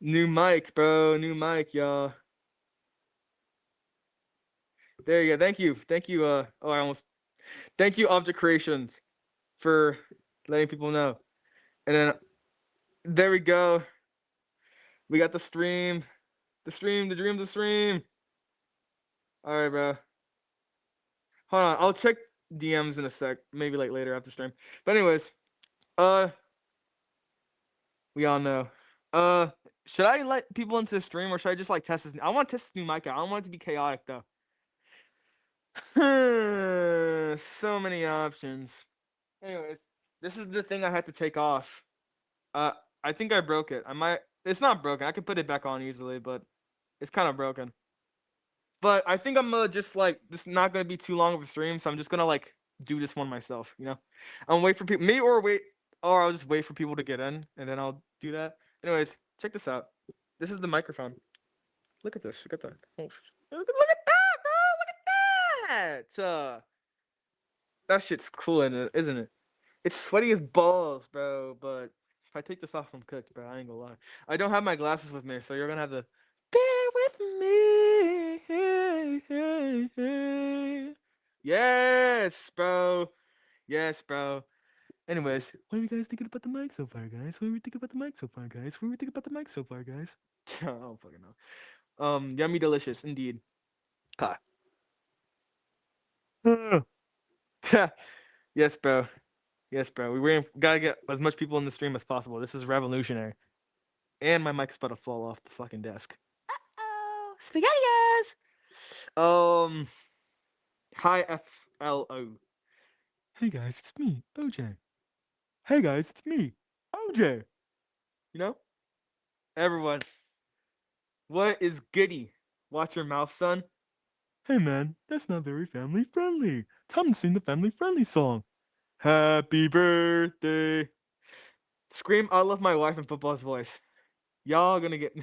New mic, bro. New mic, y'all. There you go. Thank you. Oh, I almost. Thank you, Object Creations, for letting people know. And then there we go. We got the stream. The stream. The dream. The stream. All right, bro. Hold on. I'll check DMs in a sec. Maybe like later after stream. But anyways, uh, we all know. Uh, should I let people into the stream or should I just like test this? I want to test this new mic out. I don't want it to be chaotic though. So many options. Anyways, this is the thing I had to take off. Uh, I think I broke it. I might. It's not broken. I can put it back on easily, but it's kind of broken. But I think I'm gonna just like this. Is not gonna be too long of a stream, so I'm just gonna like do this one myself. You know, I'm wait for people, me or I'll just wait for people to get in, and then I'll do that. Anyways, check this out. This is the microphone. Look at this. Look at that. Oh, look at that, bro. Look at that. That shit's cool, isn't it? It's sweaty as balls, bro. But if I take this off, I'm cooked, bro. I ain't gonna lie. I don't have my glasses with me, so you're gonna have to bear with me. Hey, hey, hey. Yes, bro. Yes, bro. Anyways, what are you guys thinking about the mic so far, guys? What are we thinking about the mic so far, guys? What are we thinking about the mic so far, guys? I don't fucking know. Yummy delicious, indeed. Ha. Yes, bro. Yes, bro. Gotta get as much people in the stream as possible. This is revolutionary. And my mic's about to fall off the fucking desk. Uh-oh. SpaghettiOs! Hi FLO. Hey guys, it's me, OJ. Hey guys, it's me, OJ. You know? Everyone. What is goody? Watch your mouth, son. Hey man, that's not very family friendly. Time to sing the family friendly song. Happy birthday. Scream I love my wife in football's voice. Y'all gonna get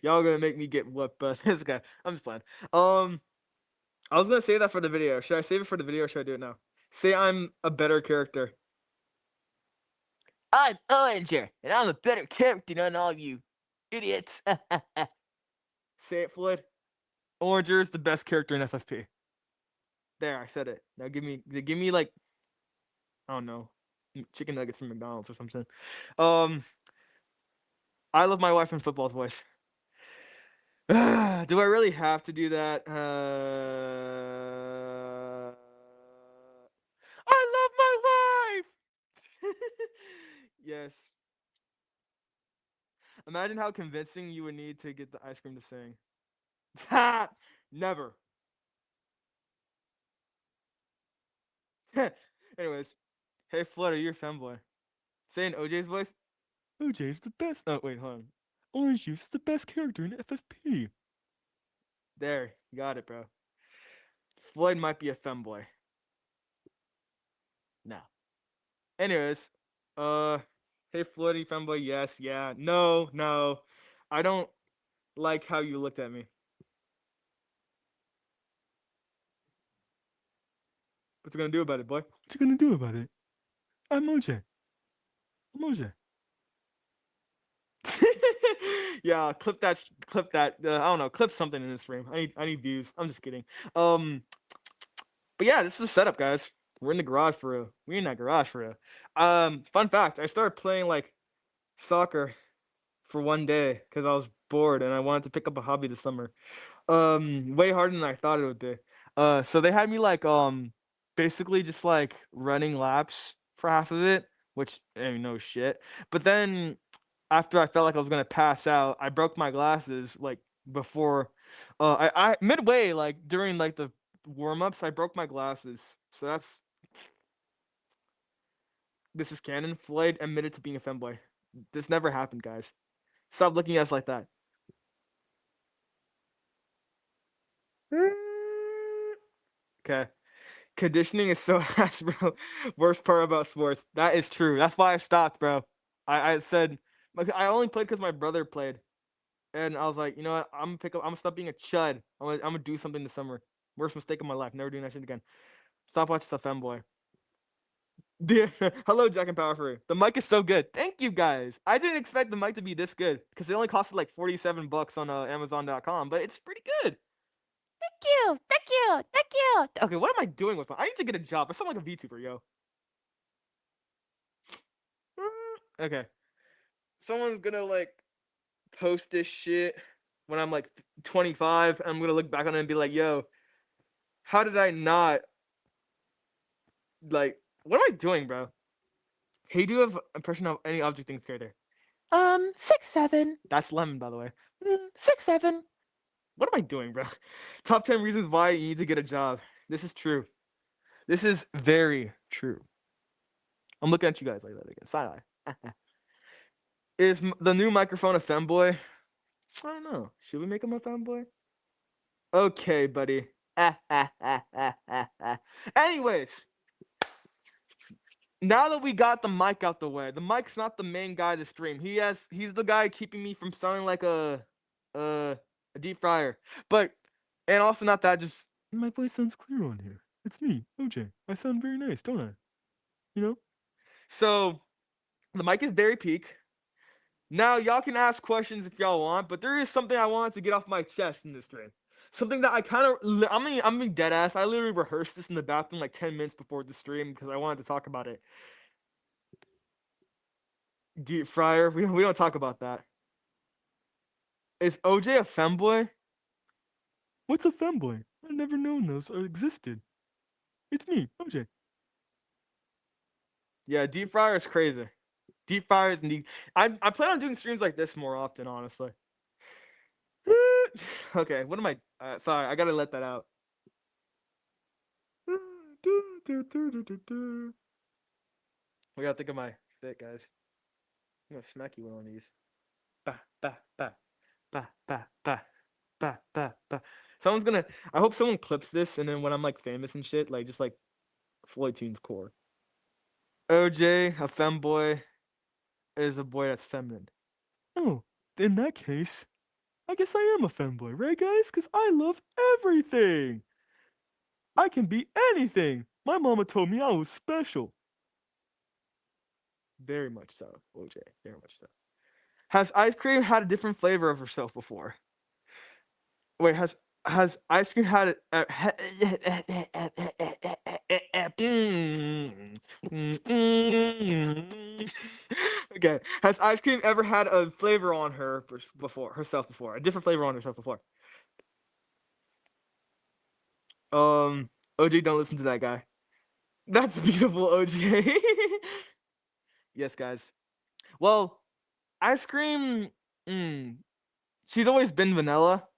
y'all gonna make me get whooped, but this guy. I'm just playing. I was gonna say that for the video. Should I save it for the video or should I do it now? Say I'm a better character. I'm Oranger, and I'm a better character than all you idiots. Say it, Floyd. Oranger is the best character in FFP. There, I said it. Now give me like, I don't know, chicken nuggets from McDonald's or something. I love my wife in football's voice. Do I really have to do that? I love my wife. Yes. Imagine how convincing you would need to get the ice cream to sing. Ha! Never. Anyways, hey Flutter, you're a femboy. Say in OJ's voice. OJ's the best. Oh wait, hold on. Orange Juice is the best character in FFP. There, you got it, bro. Floyd might be a femboy. No. Anyways, hey Floydy femboy, yes, yeah, no, no, I don't like how you looked at me. What you gonna do about it, boy? What you gonna do about it? I'm OJ. I'm OJ. Yeah, clip that. Clip that. I don't know. Clip something in this frame. I need views. I'm just kidding. But yeah, this is a setup, guys. We're in the garage for real. We in that garage for real. Fun fact: I started playing like soccer for one day because I was bored and I wanted to pick up a hobby this summer. Way harder than I thought it would be. So they had me like basically just like running laps for half of it, which I mean no shit. But then after I felt like I was gonna pass out, I broke my glasses like before I midway like during like the warm-ups, I broke my glasses. So this is canon. Floyd admitted to being a femboy. This never happened, guys. Stop looking at us like that. Okay. Conditioning is so ass, bro. Worst part about sports. That is true. That's why I stopped, bro. I said like I only played because my brother played, and I was like, you know what? I'm gonna pick up. I'm gonna stop being a chud. I'm gonna do something this summer. Worst mistake of my life. Never doing that shit again. Stop watching stuff, femboy. Hello, Jack and Power Free. The mic is so good. Thank you guys. I didn't expect the mic to be this good because it only costed like $47 on Amazon.com, but it's pretty good. Thank you, thank you, thank you. Okay, what am I doing with my? I need to get a job. I sound like a VTuber, yo. Okay, someone's gonna like post this shit when I'm like 25. I'm gonna look back on it and be like, yo, how did I not like? What am I doing, bro? Hey, do you have impression of any object things character? 6'7". That's Lemon, by the way. 6'7". What am I doing, bro? Top 10 reasons why you need to get a job. This is true. This is very true. I'm looking at you guys like that again. Side eye. Is the new microphone a femboy? I don't know. Should we make him a femboy? Okay, buddy. Anyways, now that we got the mic out the way, the mic's not the main guy of the stream. He's the guy keeping me from sounding like a deep fryer. But and also not that, just my voice sounds clear on here. It's me, OJ. I sound very nice, don't I? You know? So the mic is very peak. Now y'all can ask questions if y'all want, but there is something I wanted to get off my chest in this stream. Something that I kind of, I'm being dead ass. I literally rehearsed this in the bathroom like 10 minutes before the stream because I wanted to talk about it. Deep fryer, we don't talk about that. Is OJ a femboy? What's a femboy? I've never known those or existed. It's me, OJ. Yeah, deep fryer is crazy. Deep fryer is indeed. I plan on doing streams like this more often, honestly. Okay, what am I? Sorry, I gotta let that out. We gotta think of my fit, guys. I'm gonna smack you with one of these. Bah, bah, bah, bah, bah, bah, bah, bah, bah. Someone's gonna. I hope someone clips this, and then when I'm like famous and shit, like just like Floyd Tunes core. OJ, a femboy, is a boy that's feminine. Oh, in that case, I guess I am a femboy, right, guys? Because I love everything. I can be anything. My mama told me I was special. Very much so, OJ. Very much so. Has ice cream had a different flavor of herself before? Wait, has ice cream had okay? Has ice cream ever had a flavor on her before herself before? A different flavor on herself before? OJ, don't listen to that guy. That's beautiful, OJ. Yes, guys. Well, ice cream. Mm, she's always been vanilla.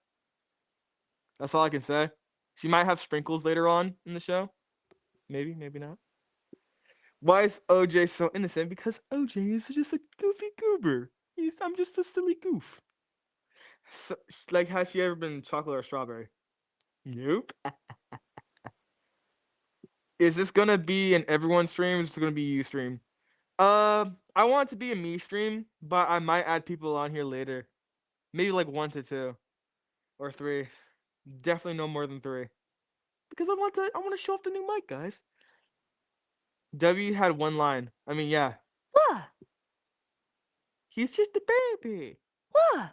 That's all I can say. She might have sprinkles later on in the show. Maybe, maybe not. Why is OJ so innocent? Because OJ is just a goofy goober. I'm just a silly goof. So, like, has she ever been chocolate or strawberry? Nope. Is this gonna be an everyone stream? Or is this gonna be you stream? I want it to be a me stream, but I might add people on here later. Maybe like 1 to 2 or 3. Definitely no more than 3. Because I want to show off the new mic, guys. W had one line. I mean, yeah. What? He's just a baby. What?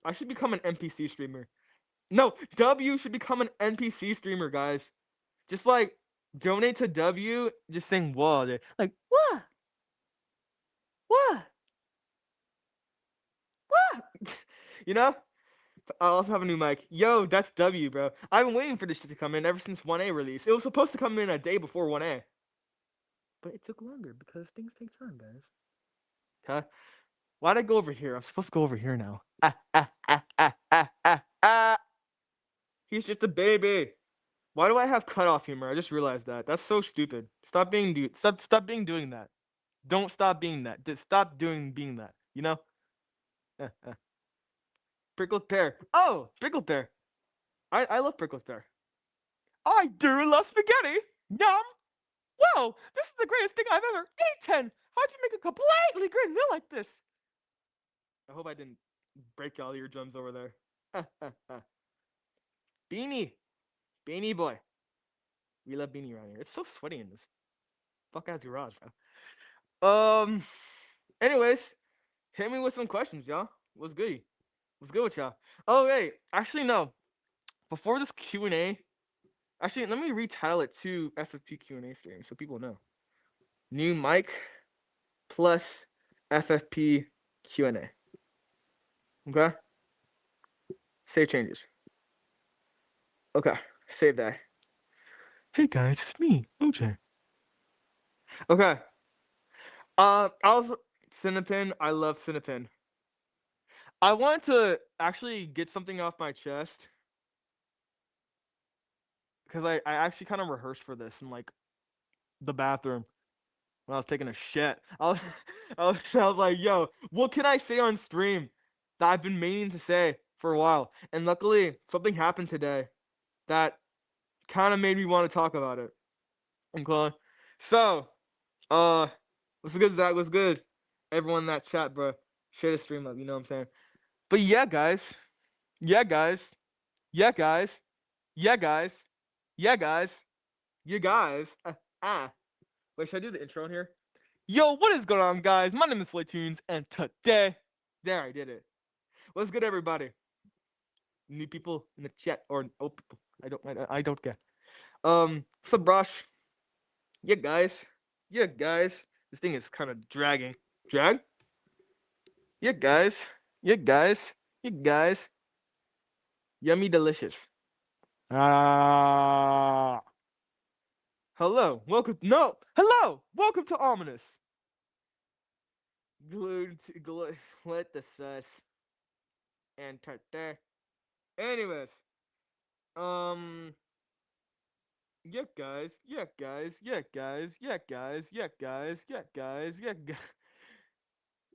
I should become an NPC streamer. No, W should become an NPC streamer, guys. Just like donate to W, just saying whoa. Like, what? What? What? You know? I also have a new mic. Yo, that's W, bro. I've been waiting for this shit to come in ever since 1A release. It was supposed to come in a day before 1A. But it took longer because things take time, guys. Okay? Why'd I go over here? I'm supposed to go over here now. He's just a baby. Why do I have cutoff humor? I just realized that. That's so stupid. Stop being dude. Stop being doing that. Don't stop being that. Just stop being that. You know? Prickled pear. Oh, prickled pear. I love prickled pear. I do love spaghetti. Yum. Whoa, this is the greatest thing I've ever eaten. How'd you make a completely green meal like this? I hope I didn't break all your drums over there. Beanie. Beanie boy. We love beanie around here. It's so sweaty in this fuck ass garage, bro. Anyways, hit me with some questions, y'all. What's good? What's good with y'all? Oh wait, actually no. Before this Q&A, actually let me retitle it to FFP Q&A stream so people know. New mic plus FFP Q&A. Okay. Save changes. Okay. Save that. Hey guys, it's me, OJ. Okay. Also Cinepin. I love Cinepin. I wanted to actually get something off my chest because I actually kind of rehearsed for this in like the bathroom when I was taking a shit. I was like, yo, what can I say on stream that I've been meaning to say for a while? And luckily, something happened today that kind of made me want to talk about it. Okay. So, uh, what's good, Zach? What's good? Everyone in that chat, bro. Share the stream up, you know what I'm saying? But yeah, guys. Yeah, guys. Yeah, guys. Yeah, guys. Yeah, guys. You guys. Wait, should I do the intro in here? Yo, what is going on, guys? My name is Flaytunes, and today, there, I did it. What's good, everybody? New people in the chat or old people? I don't get. What's up, Brosh? Yeah, guys. Yeah, guys. This thing is kind of dragging. Drag? Yeah, guys. Yeah, guys. Yeah, guys. Yummy delicious. Ah. Hello. Welcome. No. Hello. Welcome to Ominous. Glued to what the sus. And tartar. Anyways. Um. Yeah, guys. Yeah, guys. Yeah, guys. Yeah, guys. Yeah, guys. Yeah, guys. Yeah, guys.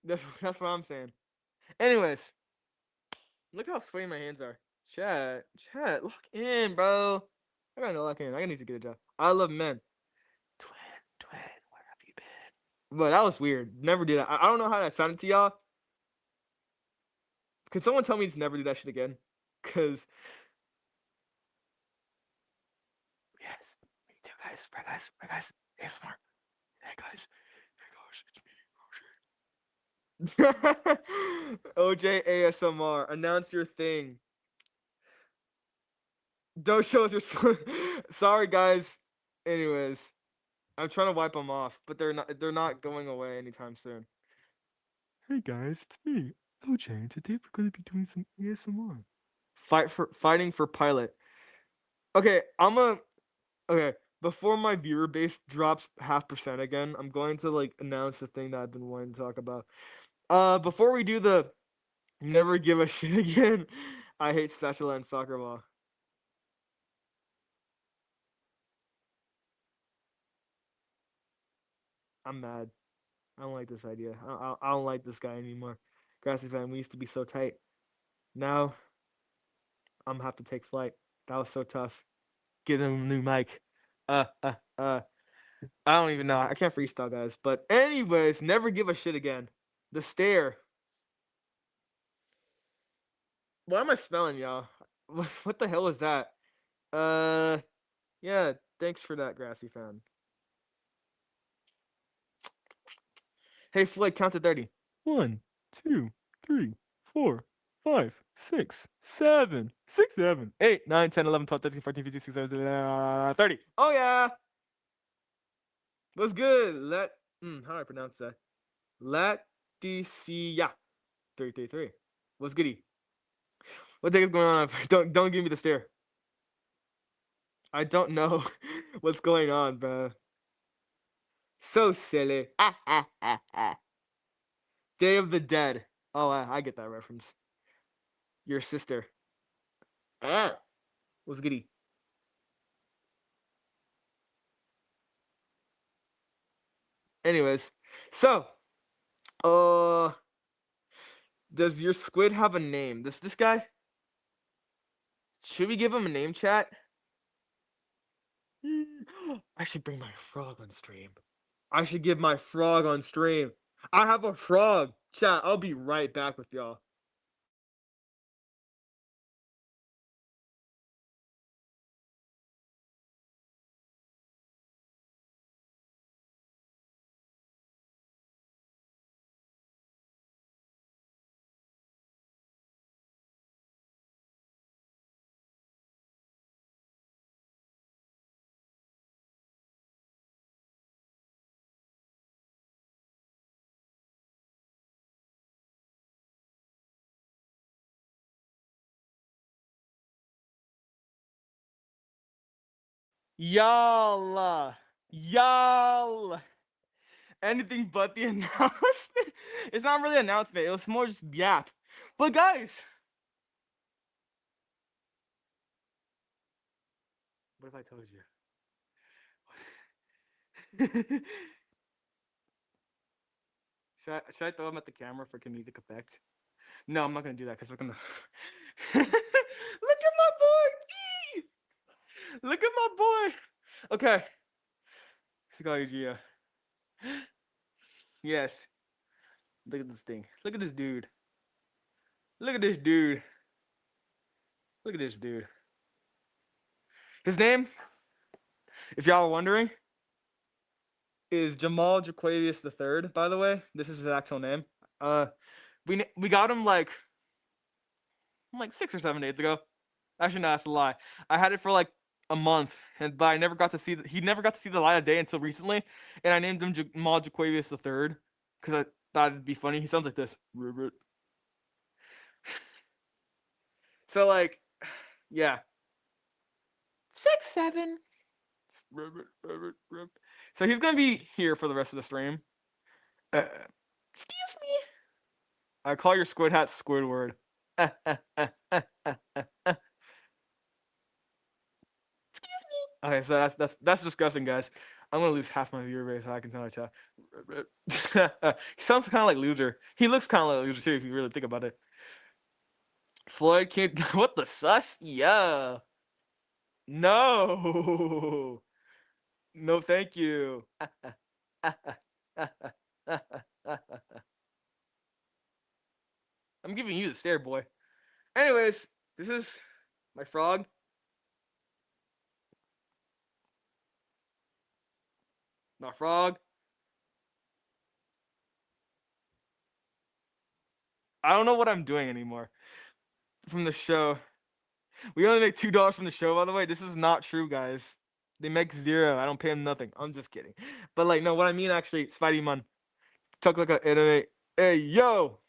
That's what I'm saying. Anyways. Look how sweaty my hands are. Chat, lock in, bro. I gotta lock in. I need to get a job. I love men. Twin, where have you been? But that was weird. Never do that. I don't know how that sounded to y'all. Could someone tell me to never do that shit again? Cause yes, me too, guys. Right, guys. ASMR. Hey, guys. Hey, guys. It's me, OJ. OJ ASMR. Announce your thing. Don't show us your. Sorry, guys. Anyways. I'm trying to wipe them off, but they're not going away anytime soon. Hey guys, it's me, OJ, and today we're gonna be doing some ASMR. Fighting for pilot. Okay, okay. Before my viewer base drops 0.5% again, I'm going to like announce the thing that I've been wanting to talk about. Before we do the never give a shit again, I hate spatula and soccer ball. I'm mad. I don't like this idea. I don't like this guy anymore. Grassy fan, we used to be so tight. Now I'm gonna have to take flight. That was so tough. Get him a new mic. Uh, uh, uh. I don't even know. I can't freestyle, guys. But anyways, never give a shit again. The stare. What am I smelling, y'all? What the hell is that? Uh, yeah. Thanks for that, Grassy fan. Hey, Floyd, count to 30. 1, 2, 3, 4, 5, 6, 7, 6, 7, 8, 9, 10, 11, 12, 13, 14, 15, 16, 17, 30. Oh, yeah. What's good? How do I pronounce that? Leticia. 333. What's goody? What the heck is going on? Don't give me the stare. I don't know what's going on, bro. So silly. Day of the Dead. Oh, I get that reference. Your sister. What's goody? Anyways, so uh, does your squid have a name? This guy? Should we give him a name, chat? I should bring my frog on stream. I should give my frog on stream. I have a frog. Chat, I'll be right back with y'all. Y'all. Y'all. Anything but the announcement. It's not really an announcement. It was more just yap. But guys, what if I told you? Should I throw him at the camera for comedic effect? No, I'm not gonna do that because I'm gonna. Look at my boy. Look at my boy. Okay. Psychology. Yes. Look at this thing. Look at this dude. Look at this dude. Look at this dude. His name, if y'all are wondering, is Jamal Jaquavius III. By the way, this is his actual name. Uh, we got him like 6 or 7 days ago. Actually, no, that's a lie. I had it for like a month, and but I never got to see. He never got to see the light of day until recently, and I named him Jamal Jaquavius III because I thought it'd be funny. He sounds like this. So like, yeah, 6, 7. So he's gonna be here for the rest of the stream. Excuse me. I call your squid hat Squidward. Okay, so that's disgusting, guys. I'm gonna lose half my viewer base. I can tell you. He sounds kind of like loser. He looks kind of like loser too, if you really think about it. Floyd can't. What the sus? Yeah. No. No, thank you. I'm giving you the stare, boy. Anyways, this is my frog. My frog. I don't know what I'm doing anymore from the show. We only make $2 from the show, by the way. This is not true, guys. They make 0. I don't pay them nothing. I'm just kidding. But like, no, what I mean actually, Spidey Man, talk like an anime. Hey, yo,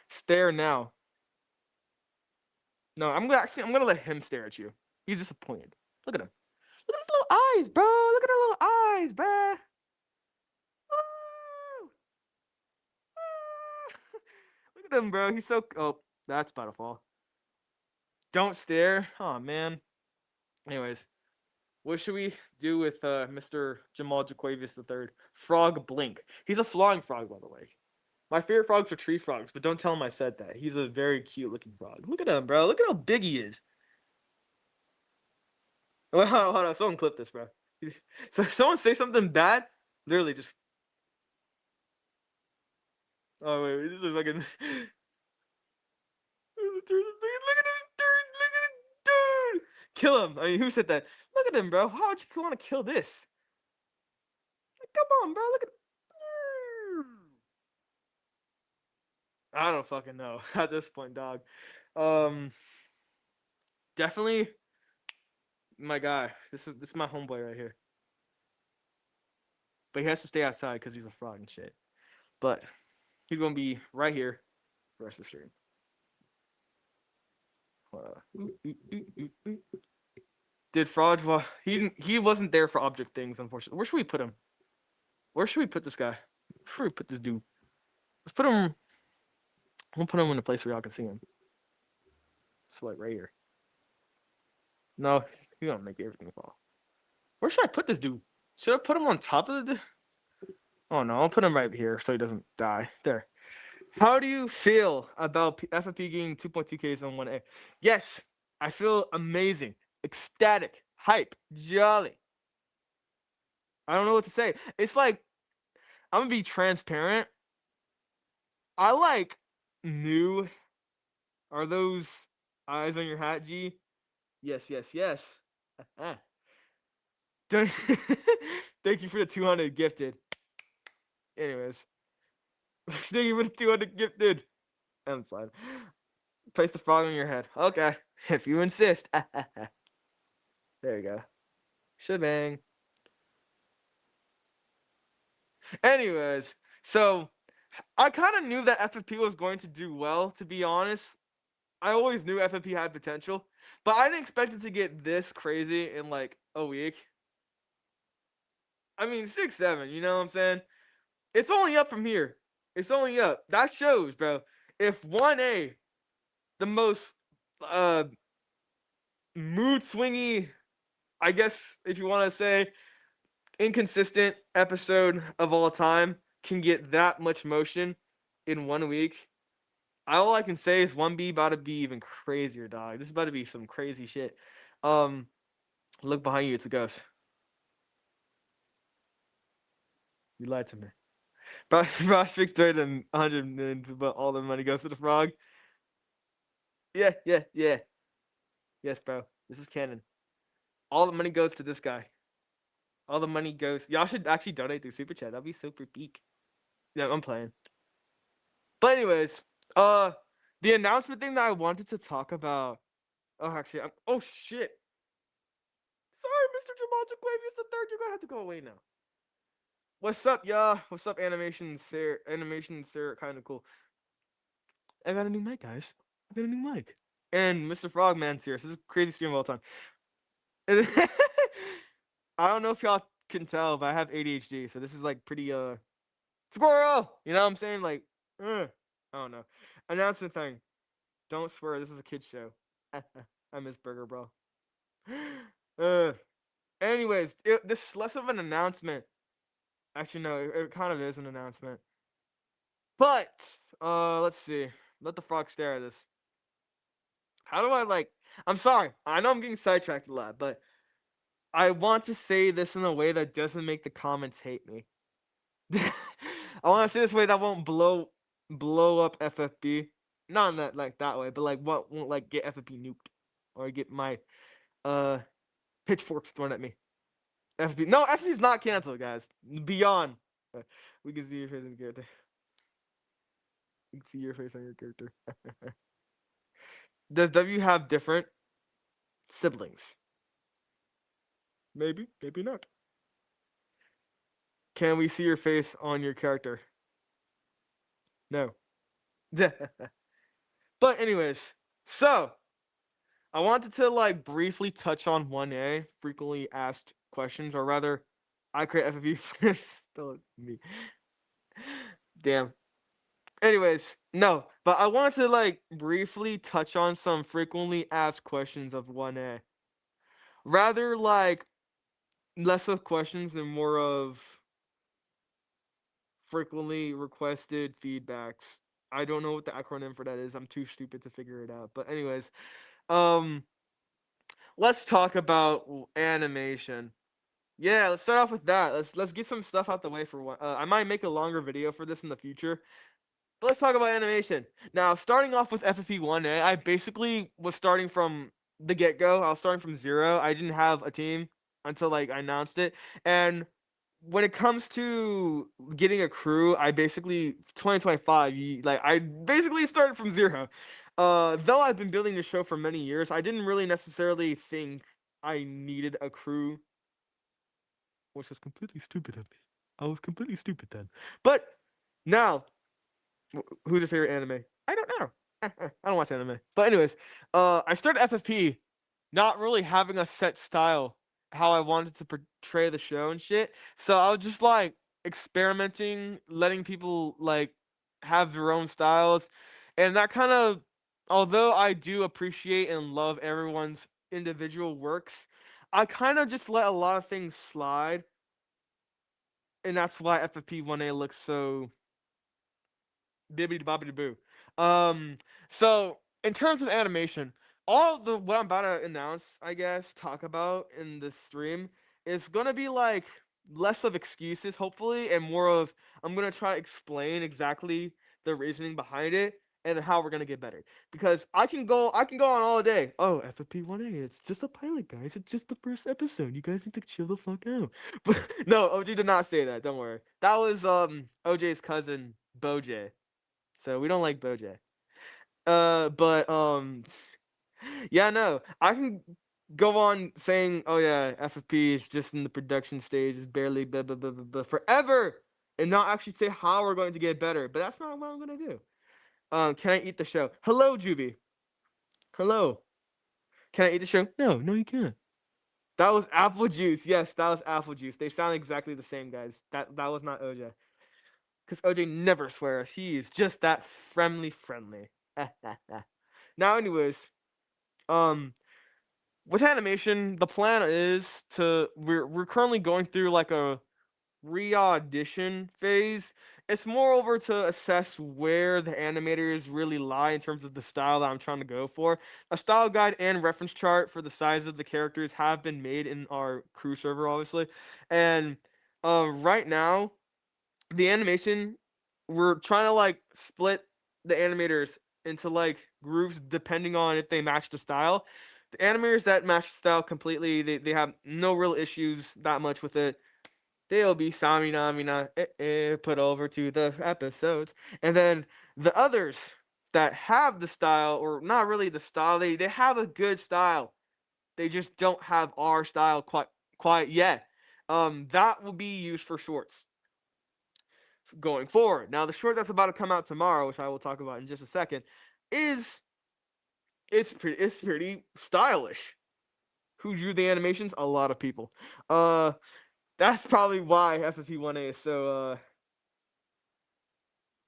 stare now. No, I'm gonna let him stare at you. He's disappointed. Look at him. Look at his little eyes, bro. Look at her little eyes, bro. Oh, oh. Look at him, bro. He's so. Oh, that's about to fall. Don't stare. Oh man. Anyways, what should we do with Mr. Jamal Jaquavius III? Frog Blink. He's a flying frog, by the way. My favorite frogs are tree frogs, but don't tell him I said that. He's a very cute looking frog. Look at him, bro. Look at how big he is. Well, hold on. Someone clip this, bro. So if someone say something bad, literally just. Oh wait, this is fucking. Look at this dude. Look at this dude. Kill him. I mean, who said that? Look at him, bro. How would you want to kill this? Come on, bro. Look at. I don't fucking know at this point, dog. Definitely my guy. This is my homeboy right here. But he has to stay outside because he's a frog and shit. But he's gonna be right here for the rest of the stream. Did fraud? He wasn't there for object things, unfortunately. Where should we put him? Where should we put this guy? Where should we put this dude? Let's put him. We'll put him in a place where y'all can see him. So like right here. No, he's gonna make everything fall. Where should I put this dude? Should I put him on top of the? Oh no, I'll put him right here so he doesn't die. There. How do you feel about FFP getting 2.2Ks on 1A? Yes, I feel amazing, ecstatic, hype, jolly. I don't know what to say. It's like I'm gonna be transparent. I like new. Are those eyes on your hat, G? Yes, yes, yes. Thank you for the 200 gifted. Anyways, thank you for the 200 gifted. I'm fine. Place the frog on your head. Okay, if you insist. There you go. Shebang. Anyways, so I kind of knew that FFP was going to do well, to be honest. I always knew FFP had potential, but I didn't expect it to get this crazy in like a week. I mean 6, 7. You know what I'm saying? It's only up from here. It's only up. That shows, bro. If 1A, the most uh mood swingy, I guess if you want to say, inconsistent episode of all time, can get that much motion in 1 week, all I can say is 1B about to be even crazier, dog. This is about to be some crazy shit. Um, look behind you. It's a ghost. You lied to me. Brosh fixed dirt and 100 million, but all the money goes to the frog. Yeah, yeah, yeah. Yes, bro. This is canon. All the money goes to this guy. All the money goes. Y'all should actually donate through Super Chat. That'd be super peak. Yeah, I'm playing. But anyways, uh, the announcement thing that I wanted to talk about. Oh, actually, oh shit. Sorry, Mr. Jamal Jaquavius the third. You're gonna have to go away now. What's up, y'all? What's up, animation sir? Animation sir, kind of cool. I got a new mic, guys. I got a new mic. And Mr. Frogman's here. So this is crazy stream of all time. I don't know if y'all can tell, but I have ADHD, so this is like pretty squirrel. You know what I'm saying? Like, I don't know. Announcement thing. Don't swear. This is a kid show. I miss Burger, bro. Anyways, this is less of an announcement. Actually, no, it kind of is an announcement. But let's see. Let the frog stare at us. How do I like? I'm sorry. I know I'm getting sidetracked a lot, but I want to say this in a way that doesn't make the comments hate me. I want to say this way that won't blow up FFB. Not in that like that way, but like what won't like get FFB nuked or get my uh pitchforks thrown at me. FFB no, FFB's not canceled, guys. Beyond. We can see your face on your character. We can see your face on your character. Does W have different siblings? Maybe, maybe not. Can we see your face on your character? No. But anyways, so I wanted to like briefly touch on 1A, frequently asked questions, or rather, I create FFV first. Still me. Damn. Anyways, no, but I wanted to like briefly touch on some frequently asked questions of 1A. Rather like less of questions and more of frequently requested feedbacks. I don't know what the acronym for that is. I'm too stupid to figure it out. But anyways, um let's talk about animation. Yeah, let's start off with that. Let's get some stuff out the way for one. I might make a longer video for this in the future. But let's talk about animation. Now, starting off with FFP 1A, I basically was starting from the get-go. I was starting from zero. I didn't have a team until like I announced it. And when it comes to getting a crew, I basically 2025, like I basically started from zero. Though I've been building the show for many years, I didn't really necessarily think I needed a crew, which was completely stupid of me. I was completely stupid then. But now, who's your favorite anime? I don't know. I don't watch anime. But anyways, I started FFP, not really having a set style, how I wanted to portray the show and shit. So I was just like experimenting, letting people like have their own styles, and that kind of, although I do appreciate and love everyone's individual works, I kind of just let a lot of things slide, and that's why FFP 1A looks so bibbidi bobbidi boo. So in terms of animation, all the what I'm about to announce, I guess, talk about in this stream is gonna be like less of excuses, hopefully, and more of I'm gonna try to explain exactly the reasoning behind it and how we're gonna get better. Because I can go on all day. Oh, FFP 1A, it's just a pilot, guys. It's just the first episode. You guys need to chill the fuck out. But no, OJ did not say that. Don't worry. That was OJ's cousin Boj. So we don't like Bojack. But yeah, no, I can go on saying, oh yeah, FFP is just in the production stage, is barely blah blah blah blah, blah forever, and not actually say how we're going to get better. But that's not what I'm gonna do. Can I eat the show? Hello, Juby. Hello. Can I eat the show? No, no, you can't. That was apple juice. Yes, that was apple juice. They sound exactly the same, guys. That was not OJ. Because OJ never swears. He is just that friendly. Now, anyways, um, with animation, the plan is to we're currently going through like a re-audition phase. It's moreover to assess where the animators really lie in terms of the style that I'm trying to go for. A style guide and reference chart for the size of the characters have been made in our crew server, obviously. And right now, the animation, we're trying to like split the animators into like groups depending on if they match the style. The animators that match the style completely, they have no real issues that much with it. They'll be Samina Mina put over to the episodes. And then the others that have the style, or not really the style, they have a good style. They just don't have our style quite yet. That will be used for shorts going forward. Now the short that's about to come out tomorrow, which I will talk about in just a second, is it's pretty stylish. Who drew the animations? A lot of people. That's probably why FFP1A is so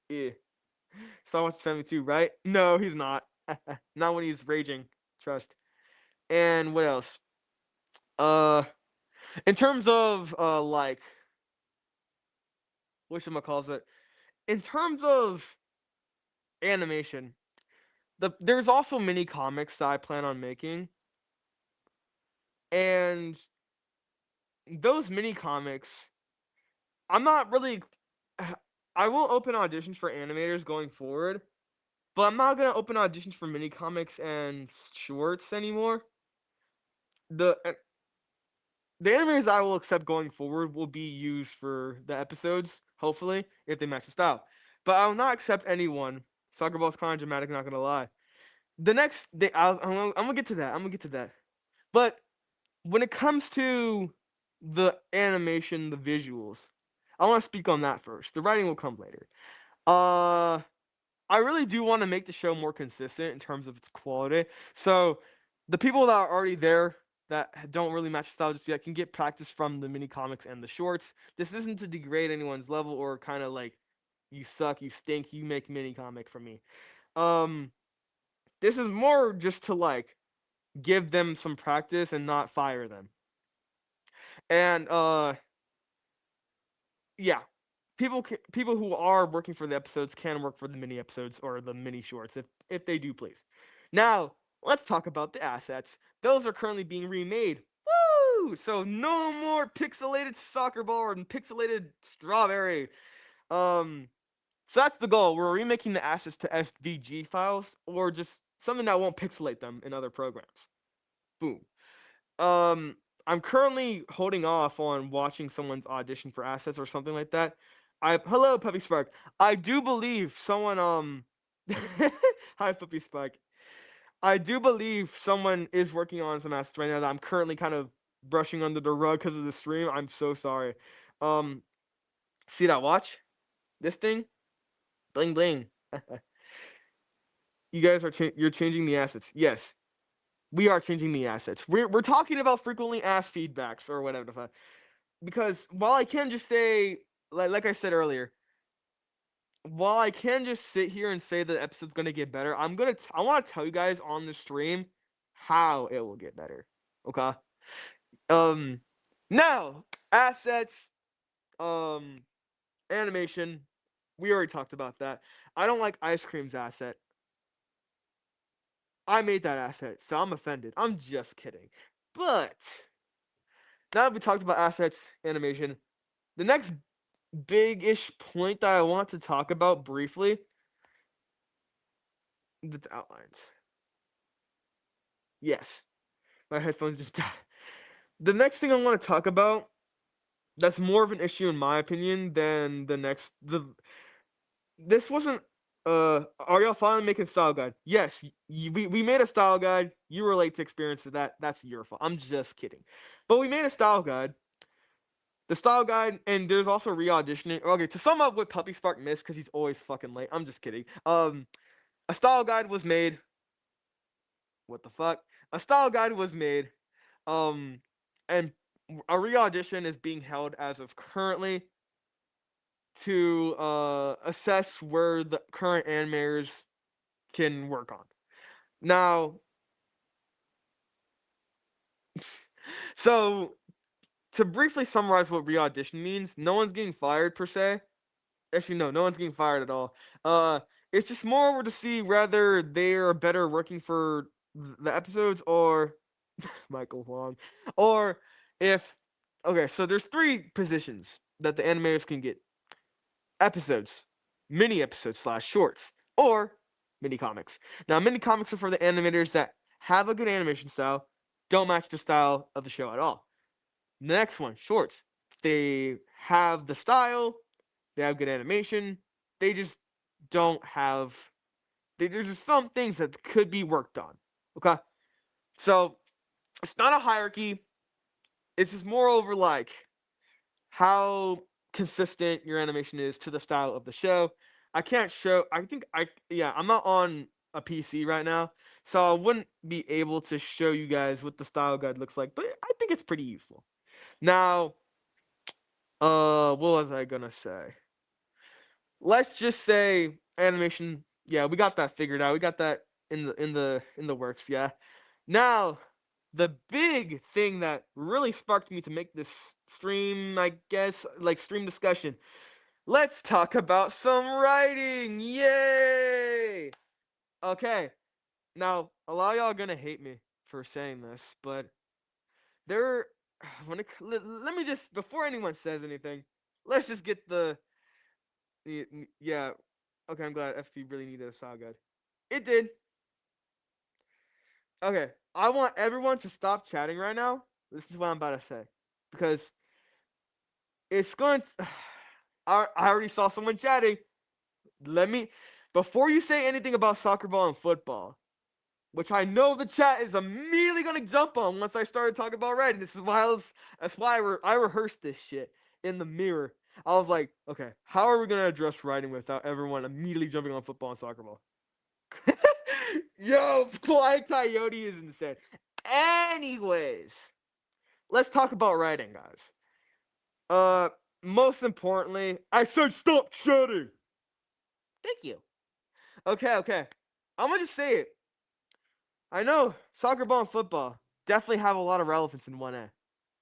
yeah. Star Wars Family 2, right? No, he's not. Not when he's raging. Trust. And what else? Uh, in terms of like what calls it? In terms of animation, there's also mini comics that I plan on making, and those mini comics, I'm not really. I will open auditions for animators going forward, but I'm not gonna open auditions for mini comics and shorts anymore. The the animators I will accept going forward will be used for the episodes, hopefully, if they match the style. But I will not accept anyone. Soccer ball's kind of dramatic, not gonna lie. The next, I'm gonna get to that. I'm gonna get to that. But when it comes to the animation, the visuals, I want to speak on that first. The writing will come later. Uh, I really do want to make the show more consistent in terms of its quality. So the people that are already there that don't really match the style just yet can get practice from the mini comics and the shorts. This isn't to degrade anyone's level or kind of like you suck, you stink, you make mini comic for me. Um, this is more just to like give them some practice and not fire them. And yeah, people who are working for the episodes can work for the mini episodes or the mini shorts if they do please. Now let's talk about the assets. Those are currently being remade. Woo! So no more pixelated soccer ball and pixelated strawberry. Um, so that's the goal. We're remaking the assets to SVG files or just something that won't pixelate them in other programs. Boom. Um, I'm currently holding off on watching someone's audition for assets or something like that. Hello Puppy Spark. I do believe someone hi Puppy Spark. I do believe someone is working on some assets right now that I'm currently kind of brushing under the rug because of the stream. I'm so sorry. Um, see that watch? This thing? Bling bling. You guys are you're changing the assets. Yes, we are changing the assets. We're talking about frequently asked feedbacks or whatever the fuck. Because while I can just say, like I said earlier, while I can just sit here and say the episode's gonna get better, I want to tell you guys on the stream how it will get better. Okay. Um. Now assets. Um. Animation. We already talked about that. I don't like ice cream's asset. I made that asset, so I'm offended. I'm just kidding. But now that we talked about assets, animation, the next big-ish point that I want to talk about briefly, the outlines. Yes, my headphones just died. The next thing I want to talk about that's more of an issue in my opinion than the this wasn't are y'all finally making style guide? Yes, we made a style guide. You were late to experience that. That's your fault. I'm just kidding. But we made a style guide. The style guide, and there's also re-auditioning. Okay, to sum up what Puppy Spark missed, because he's always fucking late. I'm just kidding. A style guide was made. What the fuck? A style guide was made. Um, and a re-audition is being held as of currently to assess where the current animators can work on. Now, so to briefly summarize what re-audition means, no one's getting fired per se. Actually, no, no one's getting fired at all. Uh, it's just more over to see whether they're better working for the episodes or Michael Wong, or if okay. So there's three positions that the animators can get: episodes, mini episodes slash shorts, or mini comics. Now, mini comics are for the animators that have a good animation style, don't match the style of the show at all. The next one, shorts. They have the style, they have good animation, they just don't have. There's just some things that could be worked on. Okay, so it's not a hierarchy. It's just more over like how consistent your animation is to the style of the show. I can't show. I think I yeah. I'm not on a PC right now, so I wouldn't be able to show you guys what the style guide looks like. But I think it's pretty useful. Now, what was I gonna say? Let's just say animation. Yeah, we got that figured out. We got that in the works. Yeah. Now, the big thing that really sparked me to make this stream, I guess, like stream discussion. Let's talk about some writing. Yay! Okay. Now, a lot of y'all are gonna hate me for saying this, but there. Let me just before anyone says anything, let's just get yeah. Okay, I'm glad FP really needed a style guide. It did. Okay, I want everyone to stop chatting right now. Listen to what I'm about to say, because it's going to. I already saw someone chatting. Let me, before you say anything about soccer ball and football, which I know the chat is immediately gonna jump on once I started talking about writing. This is why that's why I rehearsed this shit in the mirror. I was like, okay, how are we gonna address writing without everyone immediately jumping on football and soccer ball? Yo, Flying Coyote is insane. Anyways, let's talk about writing, guys. Uh, most importantly, I said stop chatting. Thank you. Okay, okay. I'm gonna just say it. I know soccer ball and football definitely have a lot of relevance in 1A.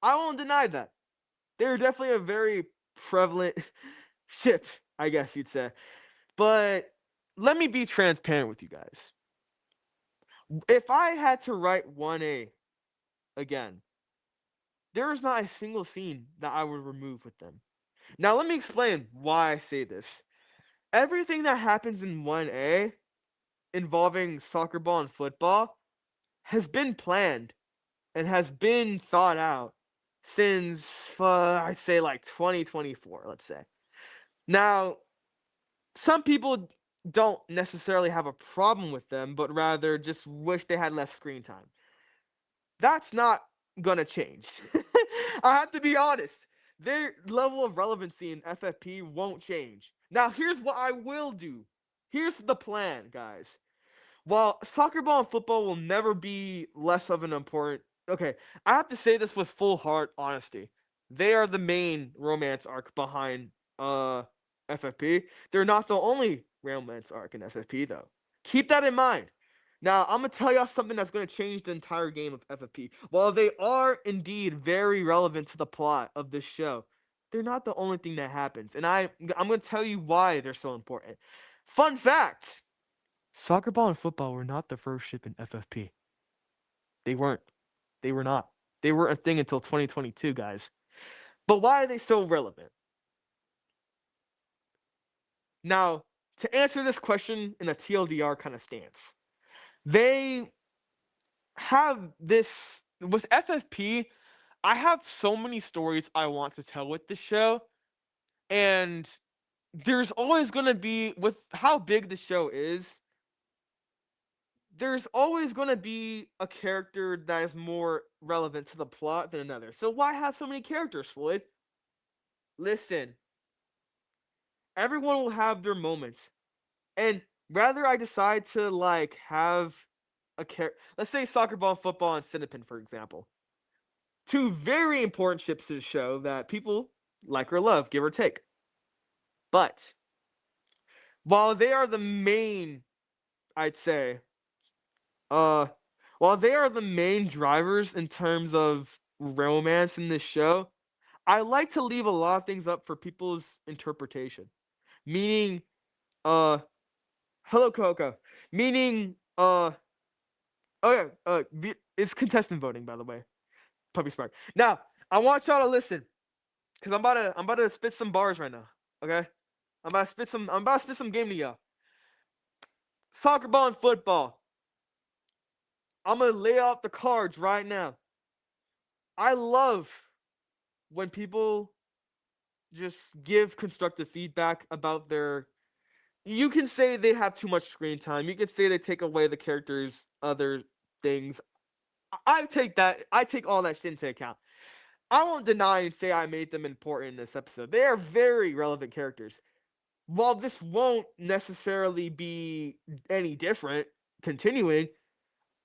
I won't deny that. They're definitely a very prevalent ship, I guess you'd say. But let me be transparent with you guys. If I had to write 1A again, there is not a single scene that I would remove with them. Now, let me explain why I say this. Everything that happens in 1A involving soccer ball and football has been planned and has been thought out since I'd say like 2024, let's say. Now, some people don't necessarily have a problem with them, but rather just wish they had less screen time. That's not gonna change. I have to be honest. Their level of relevancy in FFP won't change. Now, here's what I will do. Here's the plan, guys. While soccer ball and football will never be less of an important. Okay, I have to say this with full heart honesty. They are the main romance arc behind FFP. They're not the only romance arc in FFP though. Keep that in mind. Now, I'm gonna tell y'all something that's gonna change the entire game of FFP. While they are indeed very relevant to the plot of this show, they're not the only thing that happens. And I'm gonna tell you why they're so important. Fun fact. Soccer ball and football were not the first ship in FFP. They weren't. They were not. They weren't a thing until 2022, guys. But why are they so relevant? Now, to answer this question in a TLDR kind of stance, they have this with FFP. I have so many stories I want to tell with the show, and there's always going to be, with how big the show is, there's always going to be a character that is more relevant to the plot than another. So why have so many characters, Floyd? Listen, everyone will have their moments. And rather I decide to like have a character, let's say soccer ball, football, and Cinnapin, for example. two very important ships to the show that people like or love, give or take. But while they are the main, I'd say, uh, while they are the main drivers in terms of romance in this show, I like to leave a lot of things up for people's interpretation. Meaning, uh, hello Coco. Meaning, oh yeah, it's contestant voting, by the way. Puppy Spark. Now, I want y'all to listen, cause I'm about to spit some bars right now. Okay, I'm about to spit some game to y'all. Soccer ball and football. I'm gonna lay out the cards right now. I love when people just give constructive feedback about their. You can say they have too much screen time. You can say they take away the character's other things. I take that. I take all that shit into account. I won't deny and say I made them important in this episode. They are very relevant characters. While this won't necessarily be any different, continuing,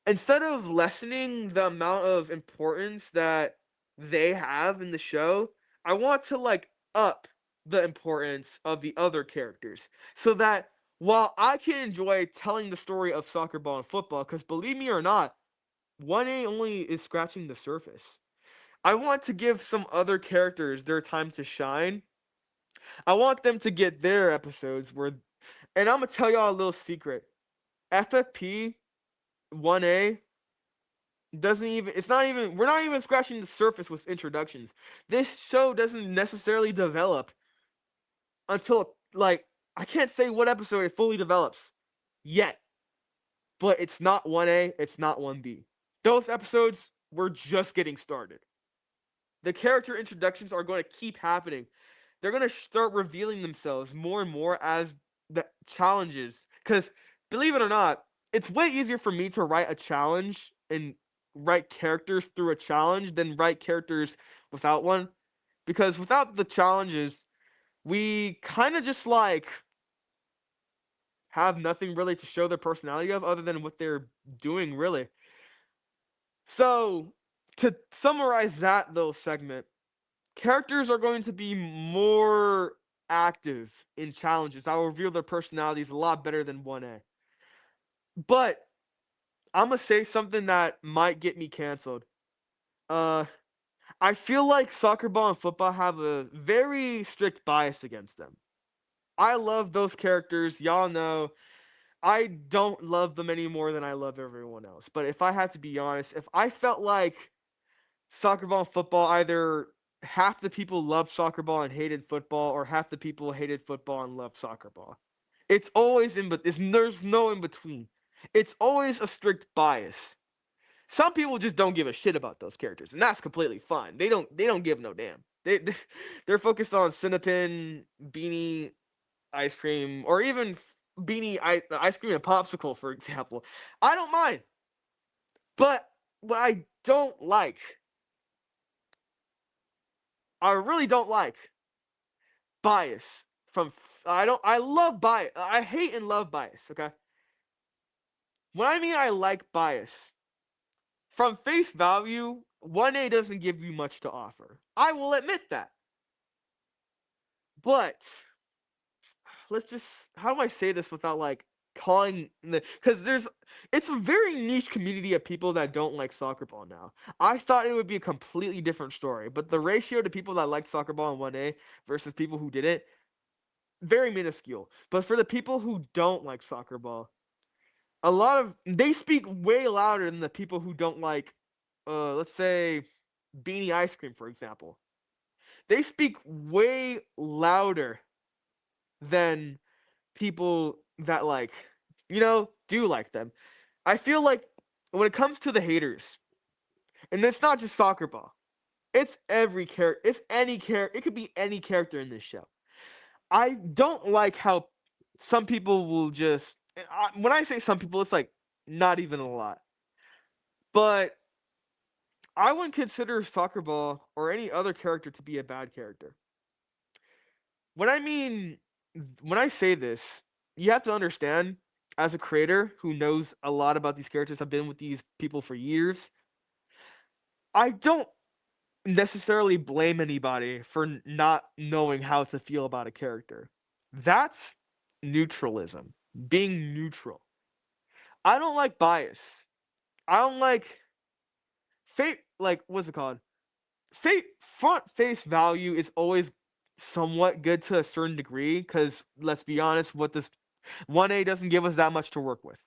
instead of lessening the amount of importance that they have in the show, I want to like up the importance of the other characters so that while I can enjoy telling the story of soccer ball and football, because believe me or not, 1A only is scratching the surface. I want to give some other characters their time to shine. I want them to get their episodes where, and I'm gonna tell y'all a little secret. FFP 1A doesn't even, it's not even, we're not even scratching the surface with introductions. This show doesn't necessarily develop until, like, I can't say what episode it fully develops yet, but it's not 1A, it's not 1B. Those episodes, we're just getting started. The character introductions are going to keep happening. They're going to start revealing themselves more and more as the challenges. Because, believe it or not, it's way easier for me to write a challenge and write characters through a challenge than write characters without one. Because without the challenges, we kind of just like have nothing really to show their personality of other than what they're doing, really. So, to summarize that little segment, characters are going to be more active in challenges. I'll reveal their personalities a lot better than 1A. But I'm gonna say something that might get me canceled. Uh, I feel like soccer ball and football have a very strict bias against them. I love those characters. Y'all know I don't love them any more than I love everyone else. But if I had to be honest, if I felt like soccer ball and football, either half the people loved soccer ball and hated football, or half the people hated football and loved soccer ball. It's always in, but there's no in between. It's always a strict bias. Some people just don't give a shit about those characters, and that's completely fine. They don't give no damn. They're focused on Cinnapin, Beanie, ice cream, or even Beanie ice cream and popsicle, for example. I don't mind, but what I don't like, I really don't like bias from. I don't. I love bias. I hate and love bias. Okay. When I mean I like bias, from face value, 1A doesn't give you much to offer. I will admit that. But let's just, how do I say this without like calling the, because it's a very niche community of people that don't like soccer ball now. I thought it would be a completely different story, but the ratio to people that liked soccer ball in 1A versus people who didn't, very minuscule. But for the people who don't like soccer ball, a lot of they speak way louder than the people who don't like, let's say, Beanie Ice Cream, for example. They speak way louder than people that like, do like them. I feel like when it comes to the haters, and it's not just soccer ball, it's every character, it's any character, it could be any character in this show. I don't like how some people will just, when I say some people, it's like not even a lot. But I wouldn't consider soccer ball or any other character to be a bad character. When I mean, when I say this, you have to understand, as a creator who knows a lot about these characters, I've been with these people for years. I don't. necessarily blame anybody for not knowing how to feel about a character. That's neutralism. Being neutral. I don't like bias. I don't like fate. Like, what's it called? Fate front face value is always somewhat good to a certain degree, because let's be honest, what this 1A doesn't give us that much to work with.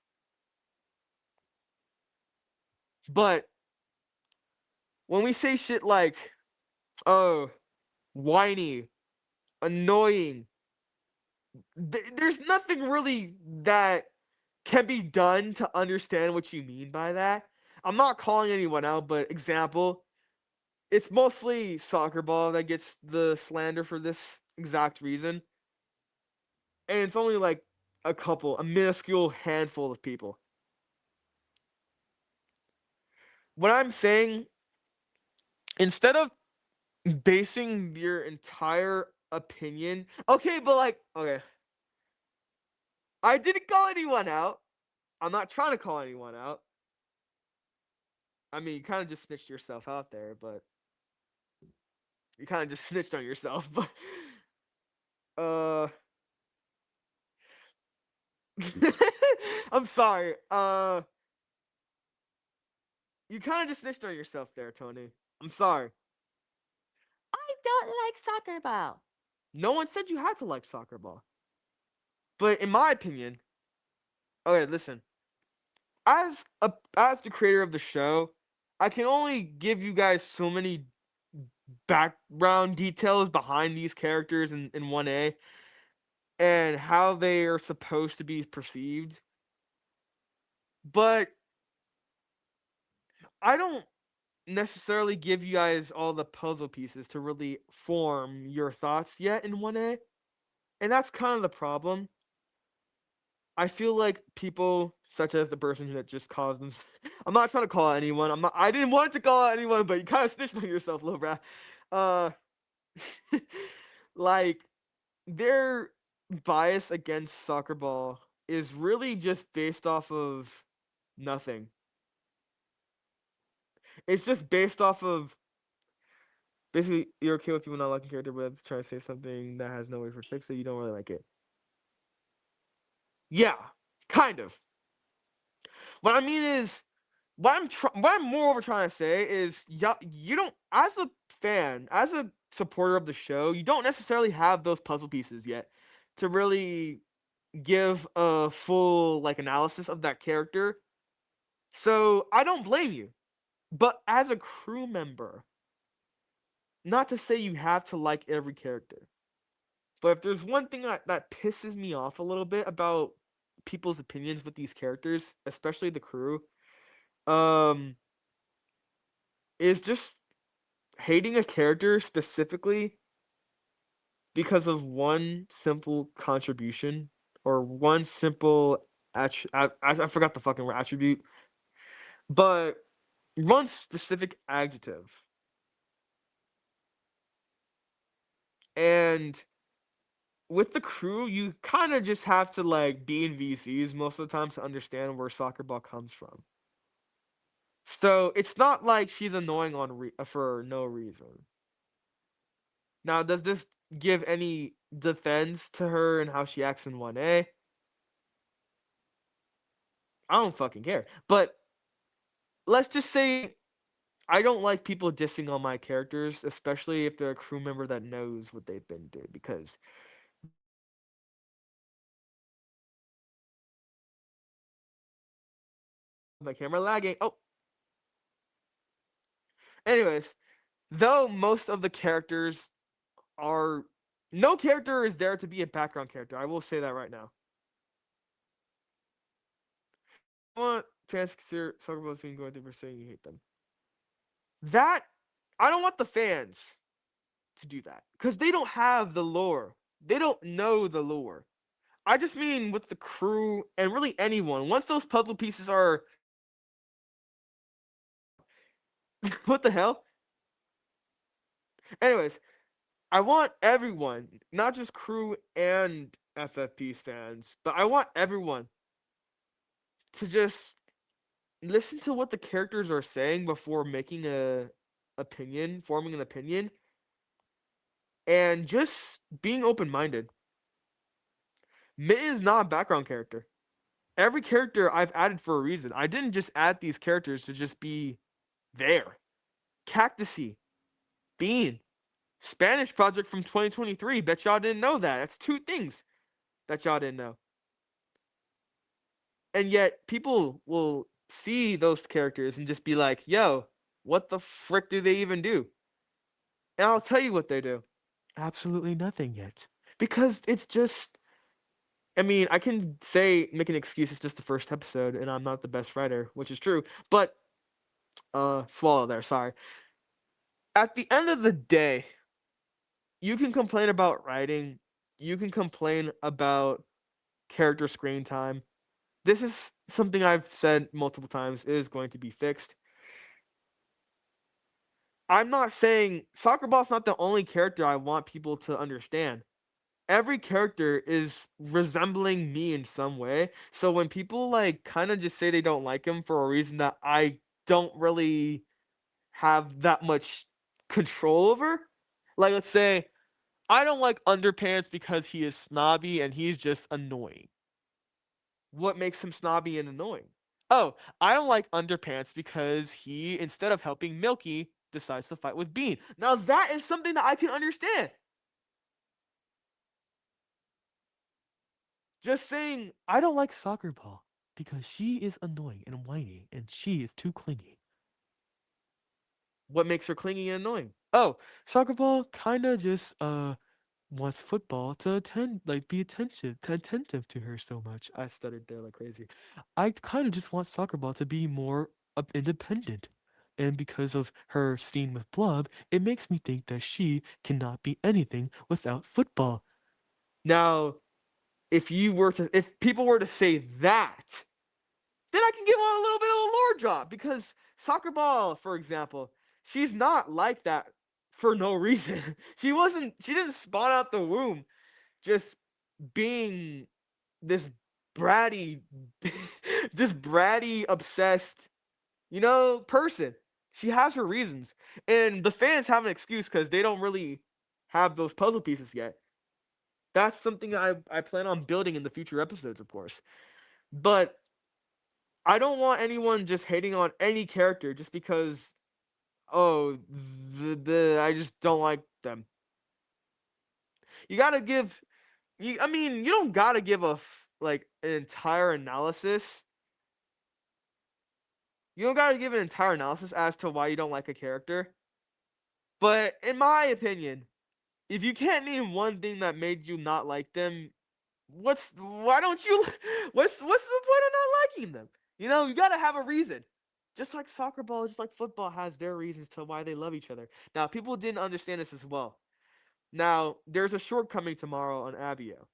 But when we say shit like, oh, whiny, annoying, there's nothing really that can be done to understand what you mean by that. I'm not calling anyone out, but example, it's mostly soccer ball that gets the slander for this exact reason. And it's only like a minuscule handful of people. What I'm saying, instead of basing your entire opinion, okay, but like, okay, I didn't call anyone out. I'm not trying to call anyone out. I mean, you kind of just snitched yourself out there, but you kind of just snitched on yourself. But uh, I'm sorry. You kind of just snitched on yourself there, Tony. I'm sorry. I don't like soccer ball. No one said you had to like soccer ball. But in my opinion, okay, listen. As the creator of the show, I can only give you guys so many background details behind these characters in 1A and how they are supposed to be perceived. But I don't necessarily give you guys all the puzzle pieces to really form your thoughts yet in 1A. And that's kind of the problem. I feel like people such as the person that just caused them. I'm not trying to call out anyone. I didn't want to call out anyone, but you kind of snitched on yourself, little brat. Uh, like their bias against soccer ball is really just based off of nothing. It's just based off of basically you're okay with people not liking character, but trying to say something that has no way for fix it. You don't really like it. Yeah, kind of. What I mean is, what I'm moreover trying to say is, yeah, you don't, as a fan, as a supporter of the show, you don't necessarily have those puzzle pieces yet to really give a full like analysis of that character. So I don't blame you, but as a crew member, not to say you have to like every character, but if there's one thing that pisses me off a little bit about people's opinions with these characters, especially the crew, um, is just hating a character specifically because of one simple contribution or one simple I forgot the fucking attribute, but one specific adjective. And with the crew, you kind of just have to like be in VCs most of the time to understand where soccer ball comes from. So it's not like she's annoying for no reason. Now, does this give any defense to her and how she acts in 1A? I don't fucking care. But let's just say I don't like people dissing on my characters, especially if they're a crew member that knows what they've been doing. Because my camera lagging. Oh, anyways, though most of the characters are, no character is there to be a background character. I will say that right now. I want fans to consider soccer ball being going through for saying you hate them. That I don't want the fans to do that because they don't have the lore. They don't know the lore. I just mean with the crew and really anyone. Once those puzzle pieces are, what the hell? Anyways, I want everyone, not just crew and FFP's fans, but I want everyone to just listen to what the characters are saying before making opinion, forming an opinion, and just being open minded. Mitten is not a background character. Every character I've added for a reason. I didn't just add these characters to just be there. Cactusy, Bean, Spanish project from 2023. Bet y'all didn't know that. That's two things that y'all didn't know. And yet people will see those characters and just be like, yo, what the frick do they even do? And I'll tell you what they do. Absolutely nothing yet. Because it's just, I mean, I can say, make an excuse, it's just the first episode and I'm not the best writer, which is true. But, swallow there, sorry. At the end of the day, you can complain about writing, you can complain about character screen time. This is something I've said multiple times is going to be fixed. I'm not saying Soccer Ball's not the only character I want people to understand. Every character is resembling me in some way. So when people like kind of just say they don't like him for a reason that I don't really have that much control over, like let's say I don't like Underpants because he is snobby and he's just annoying. What makes him snobby and annoying? Oh, I don't like Underpants because he, instead of helping Milky, decides to fight with Bean. Now that is something that I can understand. Just saying, I don't like Soccer Ball because she is annoying and whiny and she is too clingy. What makes her clingy and annoying? Oh, Soccer Ball kinda just wants football to attend, like be attentive to her so much. I stuttered there like crazy. I kind of just want Soccer Ball to be more independent. And because of her scene with Blub, it makes me think that she cannot be anything without football. Now, if people were to say that, then I can give her a little bit of a lore drop because Soccer Ball, for example, she's not like that for no reason. She didn't spawn out the womb just being this bratty this bratty obsessed, person. She has her reasons. And the fans have an excuse because they don't really have those puzzle pieces yet. That's something I plan on building in the future episodes, of course. But I don't want anyone just hating on any character just because oh the I just don't like them. You gotta give I mean you don't gotta give like an entire analysis. You don't gotta give an entire analysis as to why you don't like a character. But in my opinion, if you can't name one thing that made you not like them, why don't you what's the point of not liking them? You gotta have a reason. Just like soccer ball, just like football has their reasons to why they love each other. Now, people didn't understand this as well. Now, there's a shortcoming tomorrow on Abio.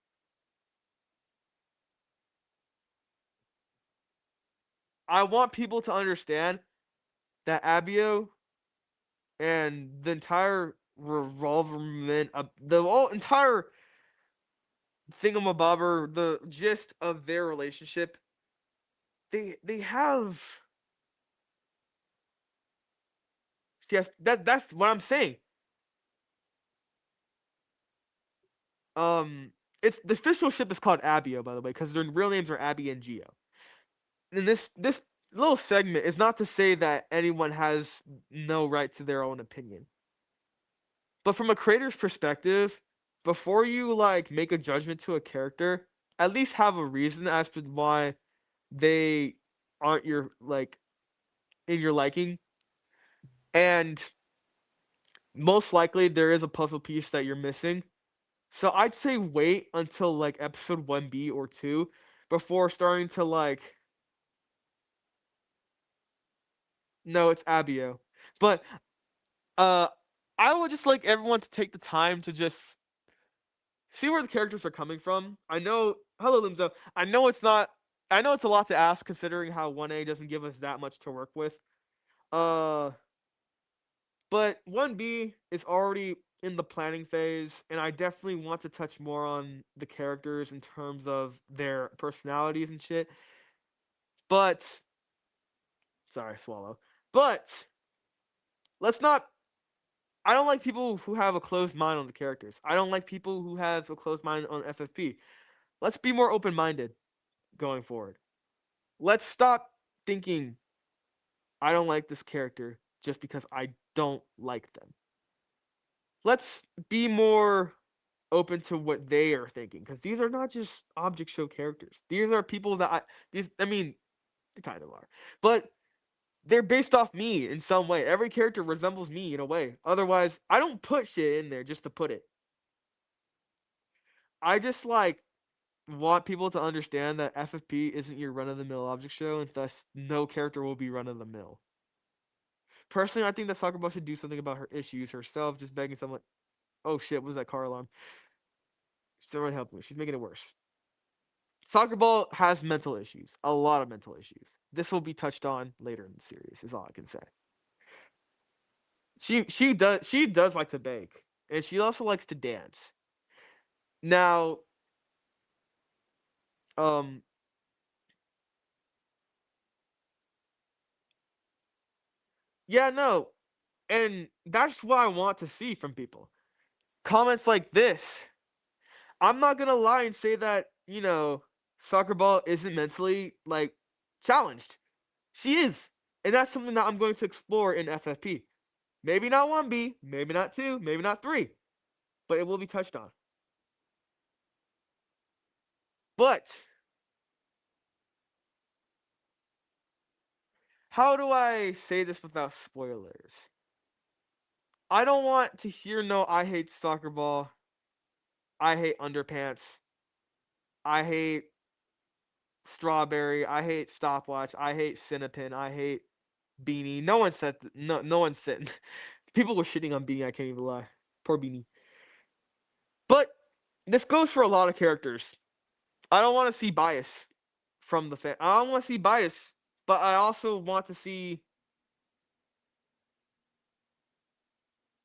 I want people to understand that Abio and the entire revolvement of the whole entire thingamabobber, the gist of their relationship, they have yes, that's what I'm saying. It's the official ship is called Abio, by the way, because their real names are Abby and Geo. And this little segment is not to say that anyone has no right to their own opinion. But from a creator's perspective, before you like make a judgment to a character, at least have a reason as to why they aren't your like in your liking. And most likely there is a puzzle piece that you're missing. So I'd say wait until like episode 1B or 2 before starting to like no, it's Abio. But uh I would just like everyone to take the time to just see where the characters are coming from. I know hello Limzo. I know it's a lot to ask considering how 1A doesn't give us that much to work with. Uh but 1B is already in the planning phase and I definitely want to touch more on the characters in terms of their personalities and shit. But sorry, swallow. But let's not I don't like people who have a closed mind on the characters. I don't like people who have a closed mind on FFP. Let's be more open minded going forward. Let's stop thinking I don't like this character just because I don't like them. Let's be more open to what they are thinking because these are not just object show characters. These are people that I mean, they kind of are, but they're based off me in some way. Every character resembles me in a way. Otherwise, I don't put shit in there just to put it. I just like want people to understand that FFP isn't your run of the mill object show, and thus no character will be run of the mill. Personally, I think that Soccer Ball should do something about her issues herself, just begging someone. Oh shit, what was that car alarm? She's not really helping me. She's making it worse. Soccer Ball has mental issues, a lot of mental issues. This will be touched on later in the series, is all I can say. She does like to bake, and she also likes to dance. Now, um, yeah, no, and that's what I want to see from people. Comments like this. I'm not gonna lie and say that Soccer Ball isn't mentally like challenged. She is, and that's something that I'm going to explore in FFP. Maybe not 1B, maybe not 2, maybe not 3, but it will be touched on. But how do I say this without spoilers? I don't want to hear no I hate Soccer Ball, I hate underpants, I hate strawberry, I hate stopwatch, I hate Cinnapin, I hate Beanie. No one said no one said people were shitting on Beanie, I can't even lie. Poor Beanie. But this goes for a lot of characters. I don't want to see bias from the fan. I don't want to see bias, but I also want to see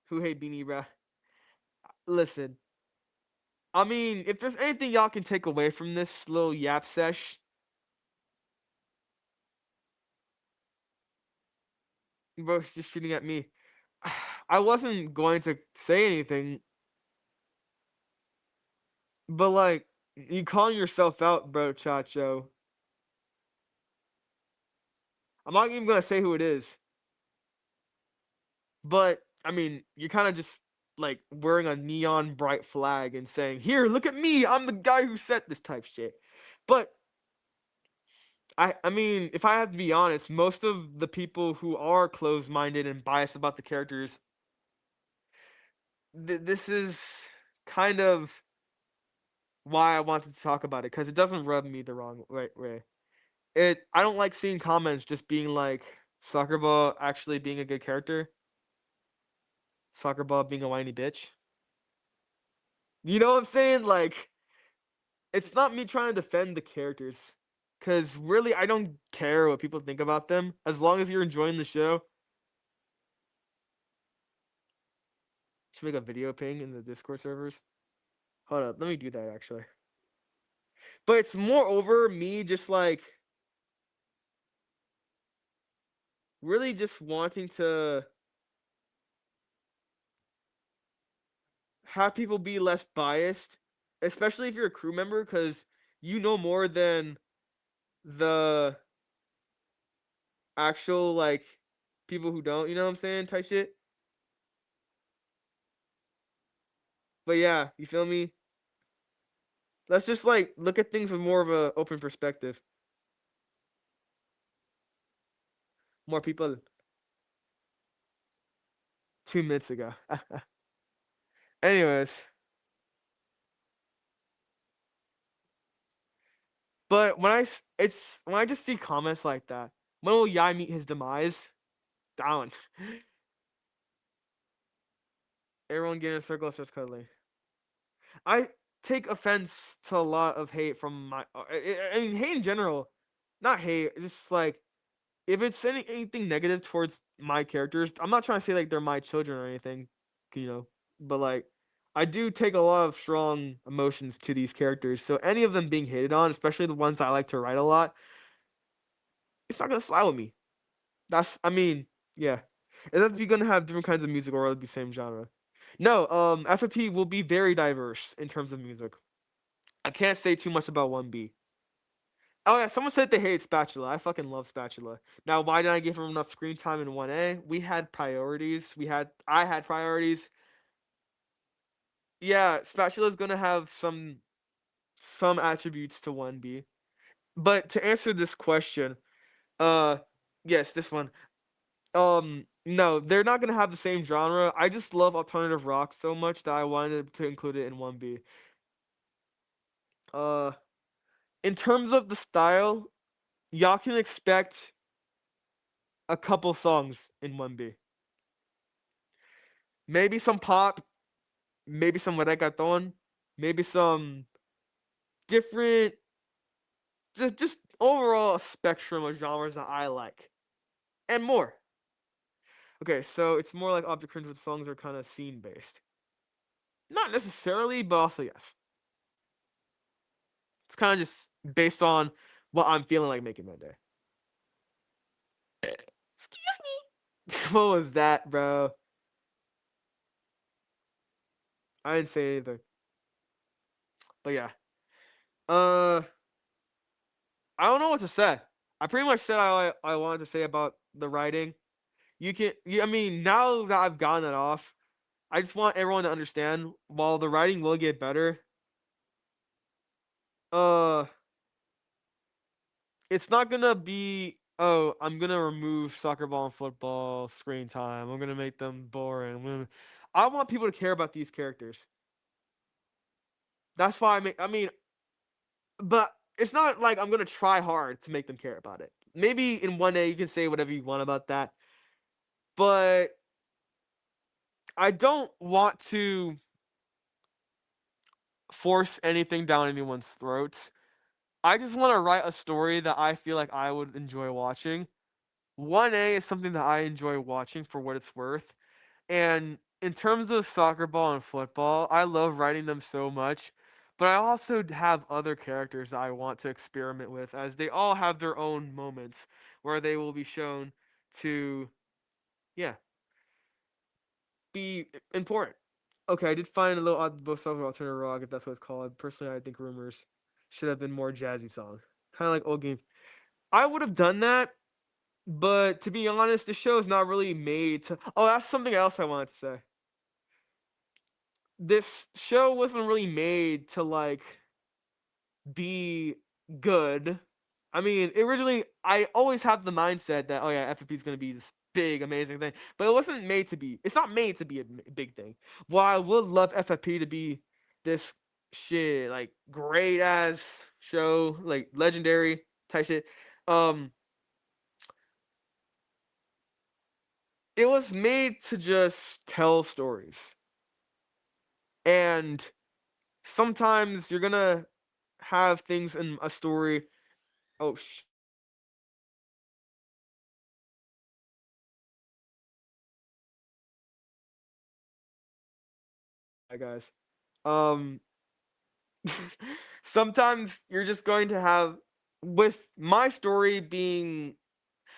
who hate Beanie, bruh. Listen, I mean, if there's anything y'all can take away from this little yap sesh, bro's just shooting at me. I wasn't going to say anything, but like, you calling yourself out, bro, Chacho. I'm not even gonna say who it is, but I mean, you're kind of just like wearing a neon bright flag and saying, "Here, look at me. I'm the guy who said this type shit." But I mean, if I have to be honest, most of the people who are closed-minded and biased about the characters, this is kind of why I wanted to talk about it because it doesn't rub me the wrong way. I don't like seeing comments just being like Soccer Ball actually being a good character, Soccer Ball being a whiny bitch. You know what I'm saying? Like, it's not me trying to defend the characters, because really I don't care what people think about them as long as you're enjoying the show. Should make a video ping in the Discord servers. Hold up, let me do that actually. But it's moreover me just like really just wanting to have people be less biased, especially if you're a crew member, because you know more than the actual like people who don't. You know what I'm saying? Type shit. But yeah, you feel me? Let's just like look at things with more of a open perspective. More people 2 minutes ago. Anyways, but when I just see comments like that, when will Yai meet his demise? Down. Everyone get in a circle, starts cuddling. I take offense to a lot of hate from my. I mean, hate in general, not hate. It's just like if it's anything negative towards my characters, I'm not trying to say like they're my children or anything, you know. But like, I do take a lot of strong emotions to these characters. So any of them being hated on, especially the ones I like to write a lot, it's not gonna slide with me. I mean, yeah. Is FFP gonna have different kinds of music or will it be same genre? No, FFP will be very diverse in terms of music. I can't say too much about 1B. Oh yeah, someone said they hate Spatula. I fucking love Spatula. Now, why didn't I give him enough screen time in 1A? We had priorities. I had priorities. Yeah, Spatula's gonna have some attributes to 1B. But to answer this question, uh yes, this one. No, they're not gonna have the same genre. I just love alternative rock so much that I wanted to include it in 1B. Uh in terms of the style, y'all can expect a couple songs in 1B. Maybe some pop, maybe some reggaeton, maybe some different, just overall spectrum of genres that I like, and more. Okay, so it's more like Object Cringe, with songs are kind of scene based. Not necessarily, but also yes. It's kind of just based on what I'm feeling like making that day. Excuse me. What was that, bro? I didn't say anything. But yeah. Uh, I don't know what to say. I pretty much said I wanted to say about the writing. I mean, now that I've gotten it off, I just want everyone to understand while the writing will get better, uh it's not gonna be, oh, I'm gonna remove soccer ball and football screen time. I'm gonna make them boring. I want people to care about these characters. That's why I mean, but it's not like I'm gonna try hard to make them care about it. Maybe in 1A you can say whatever you want about that, but I don't want to force anything down anyone's throats. I just want to write a story that I feel like I would enjoy watching. 1A is something that I enjoy watching for what it's worth. And in terms of soccer ball and football, I love writing them so much. But I also have other characters that I want to experiment with, as they all have their own moments where they will be shown to, yeah, be important. Okay, I did find a little odd both songs of alternative rock, if that's what it's called. Personally, I think Rumors should have been more jazzy song, kind of like old game. I would have done that, but to be honest, the show is not really made to. Oh, that's something else I wanted to say. This show wasn't really made to like be good. I mean, originally I always have the mindset that, oh yeah, FFP is gonna be this big, amazing thing, but it wasn't made to be. It's not made to be a big thing. While I would love FFP to be this shit, like great ass show, like legendary type shit, um, it was made to just tell stories, and sometimes you're gonna have things in a story. Oh guys. Um, sometimes you're just going to have, with my story being,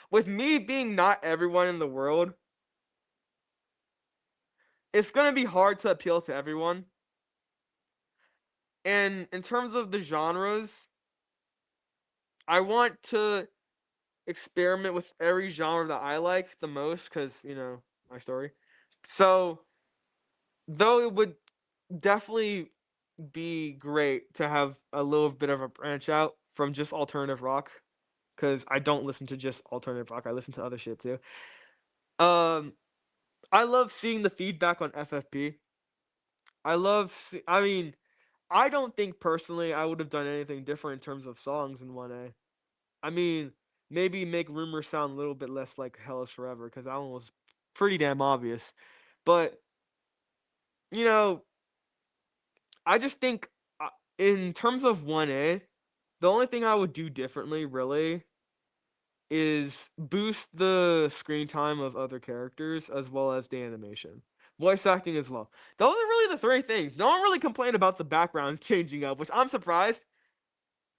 with me being not everyone in the world, it's gonna be hard to appeal to everyone. And in terms of the genres, I want to experiment with every genre that I like the most, because my story. So though it would definitely be great to have a little bit of a branch out from just alternative rock, because I don't listen to just alternative rock. I listen to other shit too. Um, I love seeing the feedback on FFP. I mean, I don't think personally I would have done anything different in terms of songs in 1A. I mean, maybe make Rumors sound a little bit less like Hell is Forever, because that one was pretty damn obvious. But, you know, I just think, in terms of 1A, the only thing I would do differently, really, is boost the screen time of other characters as well as the animation. Voice acting as well. Those are really the three things. No one really complained about the backgrounds changing up, which I'm surprised.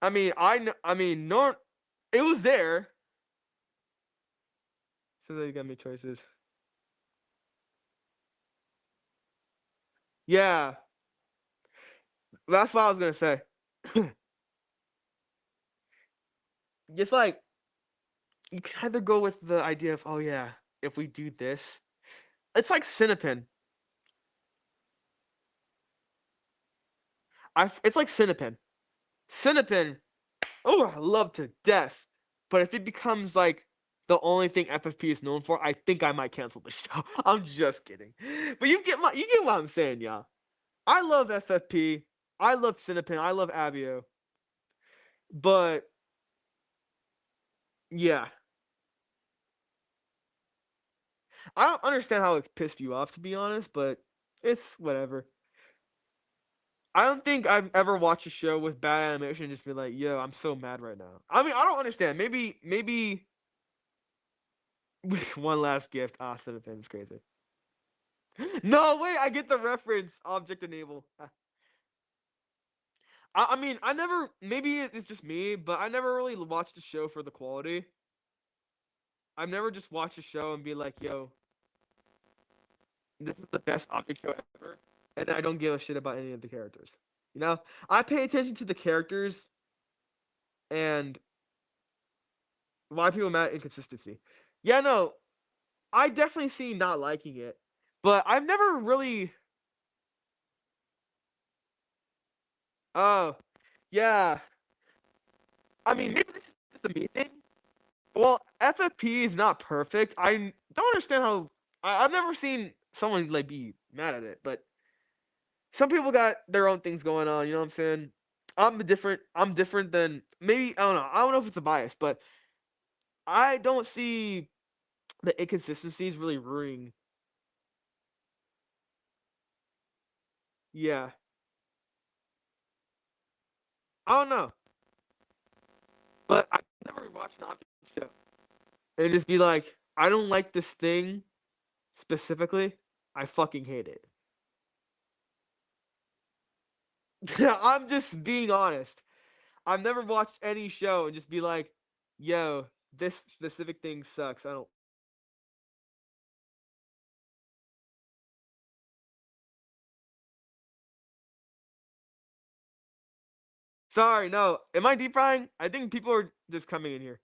I mean, I mean, no, it was there. So they got me choices. Yeah, that's what I was gonna say. It's like you can either go with the idea of, oh yeah, if we do this, it's like Cinepin. It's like Cinepin. Cinepin, oh, I love to death. But if it becomes like the only thing FFP is known for, I think I might cancel the show. I'm just kidding. But you get what I'm saying, y'all. I love FFP. I love Cinepin. I love Abio. But yeah, I don't understand how it pissed you off, to be honest. But it's whatever. I don't think I've ever watched a show with bad animation and just be like, yo, I'm so mad right now. I mean, I don't understand. Maybe one last gift. Ah, Cinepin is crazy. No, wait, I get the reference. Object enable. I mean, I never. Maybe it's just me, but I never really watched a show for the quality. I've never just watched a show and be like, "Yo, this is the best object show ever," and I don't give a shit about any of the characters. You know, I pay attention to the characters and why people mad at inconsistency. Yeah, no, I definitely see not liking it, but I've never really. Oh, yeah. I mean, maybe this is just a me thing. Well, FFP is not perfect. I don't understand how. I've never seen someone like be mad at it, but some people got their own things going on. You know what I'm saying? I'm different than maybe. I don't know. I don't know if it's a bias, but I don't see the inconsistencies really ruining. Yeah, I don't know, but I never watched an object show and just be like, I don't like this thing specifically. I fucking hate it. I'm just being honest. I've never watched any show and just be like, yo, this specific thing sucks. I don't. Sorry, no. Am I deep frying? I think people are just coming in here.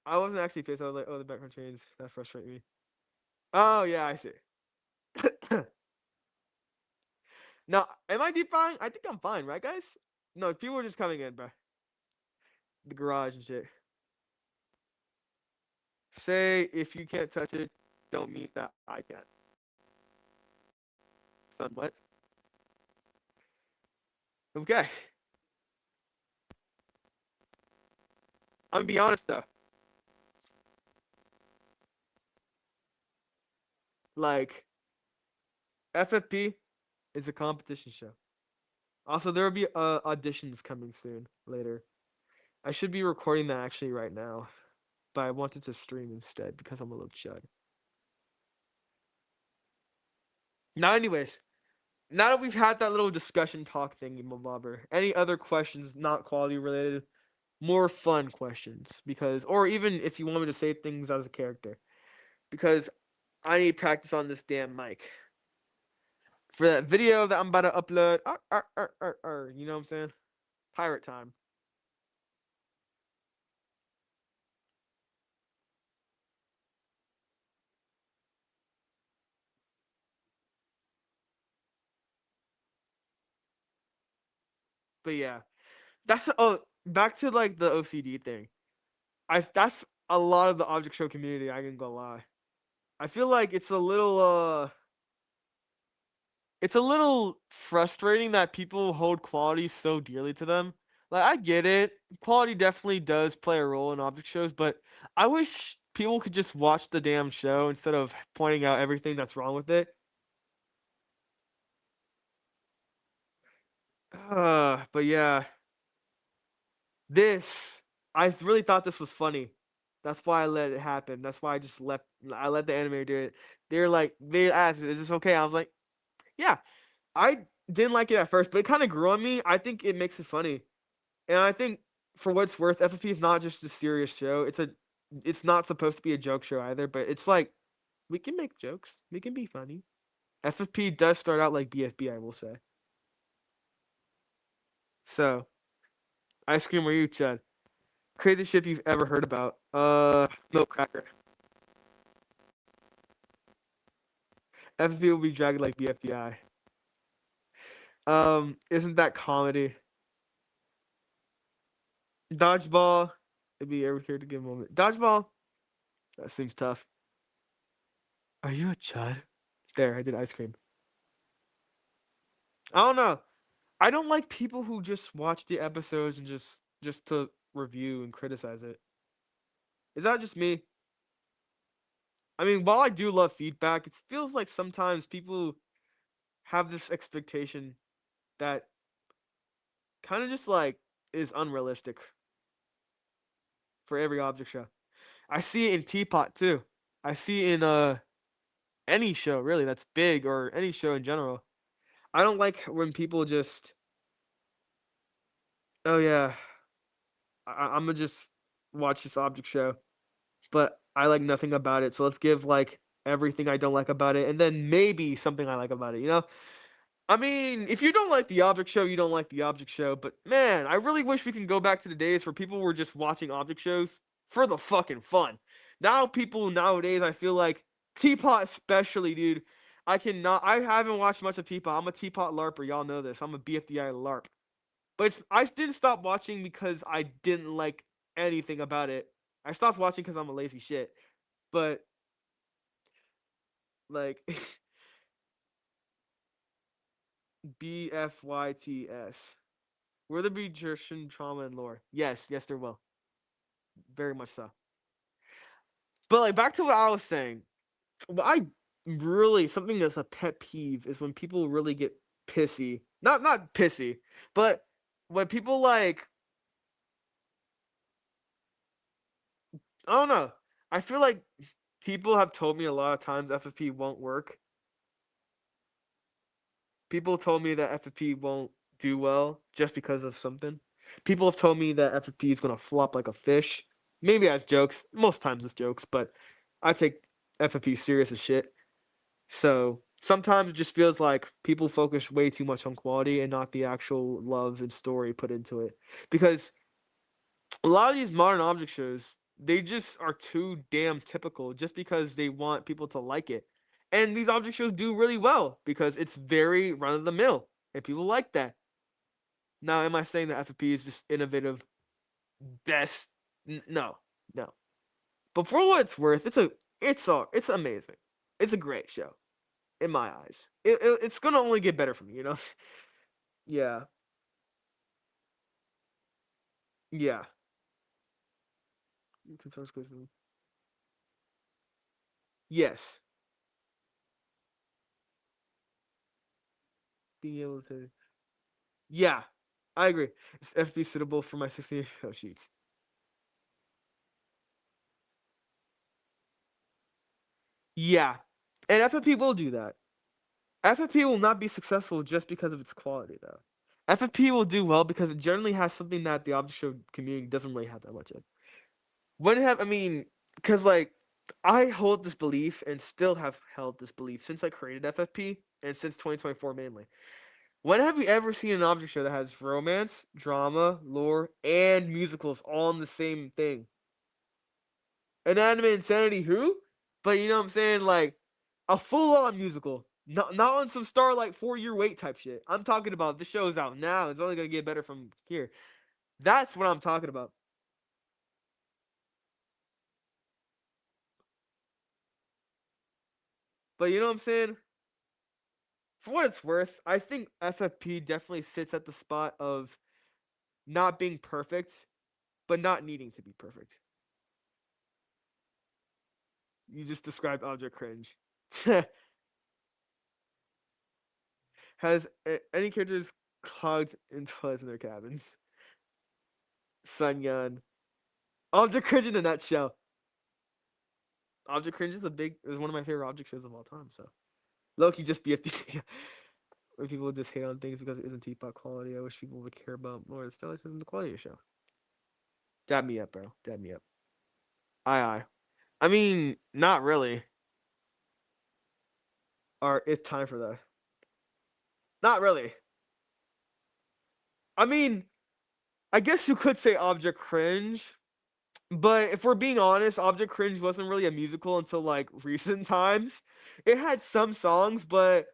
I wasn't actually pissed. I was like, oh, the background change. That frustrates me. Oh, yeah, I see. Now, am I deep frying? I think I'm fine, right, guys? No, people are just coming in, bro. The garage and shit. Say if you can't touch it, don't mean that I can't. Son, what? Okay. I'm gonna be honest though. Like, FFP is a competition show. Also, there will be auditions coming soon later. I should be recording that actually right now, but I wanted to stream instead because I'm a little chud. Now, anyways, now that we've had that little discussion talk thingy, Mobobber, any other questions not quality related, more fun questions? Because, or even if you want me to say things as a character, because I need practice on this damn mic for that video that I'm about to upload. You know what I'm saying? Pirate time. But yeah, that's back to like the OCD thing. I That's a lot of the object show community. I can go lie. I feel like it's a little frustrating that people hold quality so dearly to them. Like I get it, quality definitely does play a role in object shows, but I wish people could just watch the damn show instead of pointing out everything that's wrong with it. But yeah, this I really thought this was funny. That's why I let it happen. That's why I let the animator do it. They're like they asked, "Is this okay?" I was like, "Yeah." I didn't like it at first, but it kind of grew on me. I think it makes it funny, and I think for what it's worth, FFP is not just a serious show. It's not supposed to be a joke show either. But it's like we can make jokes. We can be funny. FFP does start out like BFB, I will say. So, ice cream or you, Chad? Craziest ship you've ever heard about? Milk cracker. FFP will be dragged like BFDI. Isn't that comedy? Dodgeball. It'd be ever here to give a moment. Dodgeball. That seems tough. Are you a Chud? There, I did ice cream. I don't know. I don't like people who just watch the episodes and just to review and criticize it. Is that just me? I mean, while I do love feedback, it feels like sometimes people have this expectation that kind of just like is unrealistic for every object show. I see it in Teapot too. I see it in any show really that's big or any show in general. I don't like when people just, oh yeah, I'm gonna just watch this object show, but I like nothing about it. So let's give like everything I don't like about it, and then maybe something I like about it. You know, I mean, if you don't like the object show, you don't like the object show. But man, I really wish we can go back to the days where people were just watching object shows for the fucking fun. Now people nowadays, I feel like Teapot especially, dude. I cannot. I haven't watched much of Teapot. I'm a Teapot LARPer. Y'all know this. I'm a BFDI LARP. But I didn't stop watching because I didn't like anything about it. I stopped watching because I'm a lazy shit. But like BFYTS. Will there be Christian trauma and lore? Yes, yes, there will. Very much so. But like back to what I was saying, what I really something that's a pet peeve is when people really get pissy. Not pissy, but when people like I don't know. I feel like people have told me a lot of times FFP won't work. People told me that FFP won't do well just because of something. People have told me that FFP is gonna flop like a fish. Maybe as jokes. Most times it's jokes, but I take FFP serious as shit. So sometimes it just feels like people focus way too much on quality and not the actual love and story put into it. Because a lot of these modern object shows, they just are too damn typical just because they want people to like it. And these object shows do really well because it's very run of the mill and people like that. Now, am I saying that FFP is just innovative, best? No, no. But for what it's worth, it's amazing. It's a great show in my eyes. It's gonna only get better from me, you know. Yeah, yeah. Yes, being able to. Yeah, I agree. Is FFP suitable for my 16 show sheets? Yeah, and FFP will do that. FFP will not be successful just because of its quality, though. FFP will do well because it generally has something that the object show community doesn't really have that much of. When have I mean, because like I hold this belief and still have held this belief since I created FFP and since 2024 mainly. When have you ever seen an object show that has romance, drama, lore, and musicals all in the same thing? An anime insanity who? But you know what I'm saying? Like a full on musical. Not on some Starlight 4 year wait type shit. I'm talking about the show's out now. It's only gonna get better from here. That's what I'm talking about. But you know what I'm saying? For what it's worth, I think FFP definitely sits at the spot of not being perfect, but not needing to be perfect. You just described object cringe. Has any characters clogged in toilets in their cabins? Sun Yun. Object cringe in a nutshell. Object cringe is one of my favorite object shows of all time. So Loki just BFD. Where people just hate on things because it isn't teapot quality. I wish people would care about more the stylism and the quality of the show. Dab me up, bro. Dab me up. Aye, aye. I mean, not really. or it's time for that. Not really. I mean, I guess you could say Object Cringe, but if we're being honest, Object Cringe wasn't really a musical until like recent times. It had some songs, but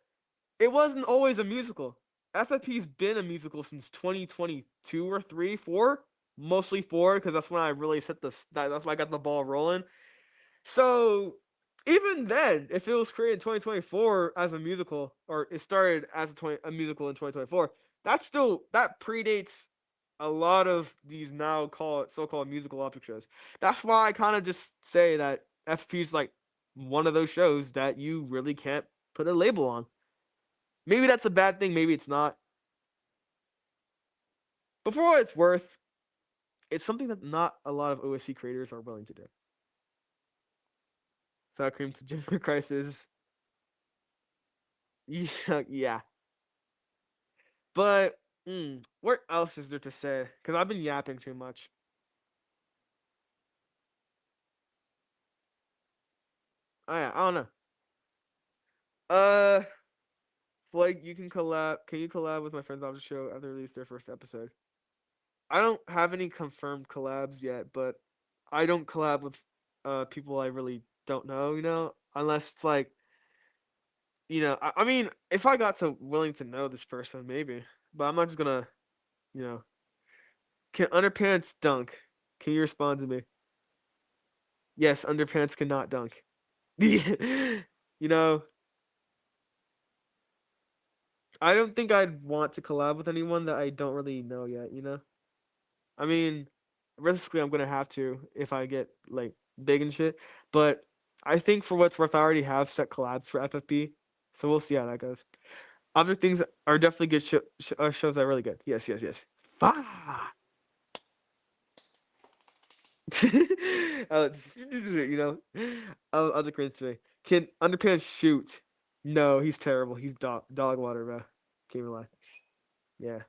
it wasn't always a musical. FFP's been a musical since 2022 or 3, 4, mostly 4 because that's when I really set that's when I got the ball rolling. So even then, if it was created in 2024 as a musical, or it started as a musical in 2024, that predates a lot of these now called so-called musical object shows. That's why I kind of just say that FP is like one of those shows that you really can't put a label on. Maybe that's a bad thing, maybe it's not. But for what it's worth, it's something that not a lot of OSC creators are willing to do. Sour cream to Gender Crisis. Yeah, yeah. But what else is there to say? Because I've been yapping too much. Oh yeah, I don't know. Uh, like you can collab. Can you collab with my friends on the show after they release their first episode? I don't have any confirmed collabs yet, but I don't collab with people I really don't know. Unless it's like I mean, if I got to willing to know this person, maybe. But I'm not just gonna you know. Can underpants dunk? Can you respond to me? Yes, underpants cannot dunk. you know, I don't think I'd want to collab with anyone that I don't really know yet. I mean, realistically, I'm gonna have to if I get like big and shit. But I think for what's worth, I already have set collabs for FFB, so we'll see how that goes. Other things are definitely good shows that are really good. Yes, yes, yes. Ah. you know, other crazy to me. Can Underpants shoot? No, he's terrible. He's dog water, bro. Can't even lie. Yeah.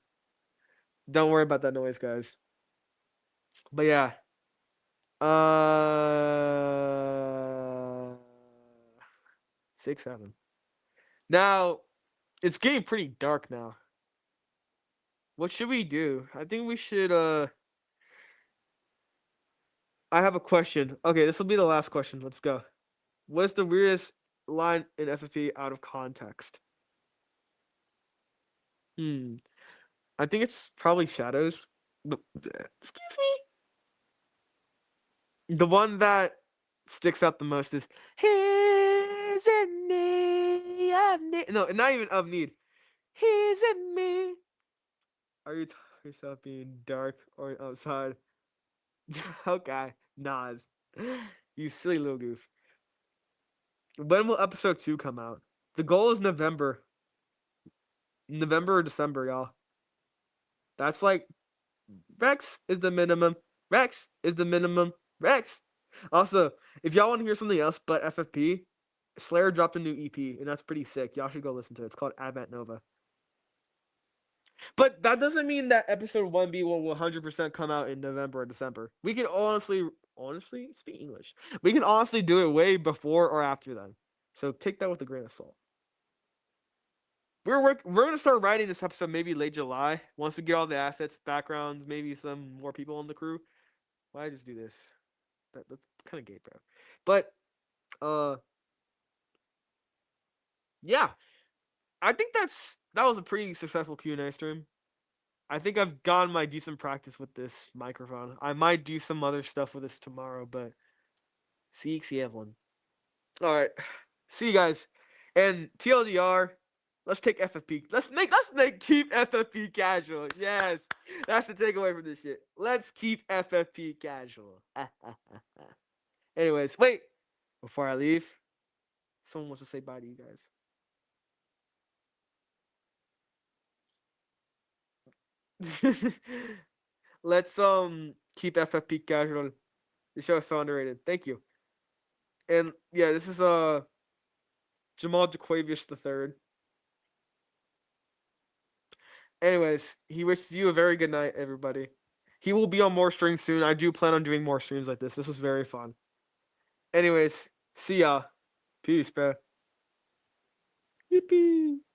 Don't worry about that noise, guys. But yeah. Uh 6, 7. Now, it's getting pretty dark now. What should we do? I think we should I have a question. Okay, this will be the last question. Let's go. What's the weirdest line in FFP out of context? Hmm. I think it's probably Shadows. Excuse me. The one that sticks out the most is "He's in need of need." No, not even of need. He's in me. Are you talking yourself being dark or outside? Okay, Nas. You silly little goof. When will episode 2 come out? The goal is November. November or December, y'all. That's like Rex is the minimum. Rex is the minimum. Rex. Also, if y'all want to hear something else but FFP, Slayer dropped a new EP, and that's pretty sick. Y'all should go listen to it. It's called Advent Nova. But that doesn't mean that episode 1B will 100% come out in November or December. We can honestly speak English. We can honestly do it way before or after then. So take that with a grain of salt. We're gonna start writing this episode maybe late July once we get all the assets, backgrounds, maybe some more people on the crew. Why just do this? That's kind of gay, bro. But uh, yeah, I think that was a pretty successful Q&A stream. I think I've gotten my decent practice with this microphone. I might do some other stuff with this tomorrow, but see everyone. All right, see you guys. And TLDR, let's take FFP. Let's keep FFP casual. Yes, that's the takeaway from this shit. Let's keep FFP casual. Anyways, wait. Before I leave, someone wants to say bye to you guys. Let's keep FFP casual. The show is so underrated. Thank you. And yeah, this is Jamal Jaquavius the third. Anyways, he wishes you a very good night, everybody. He will be on more streams soon. I do plan on doing more streams like this. This was very fun. Anyways, see ya. Peace, bro. baby.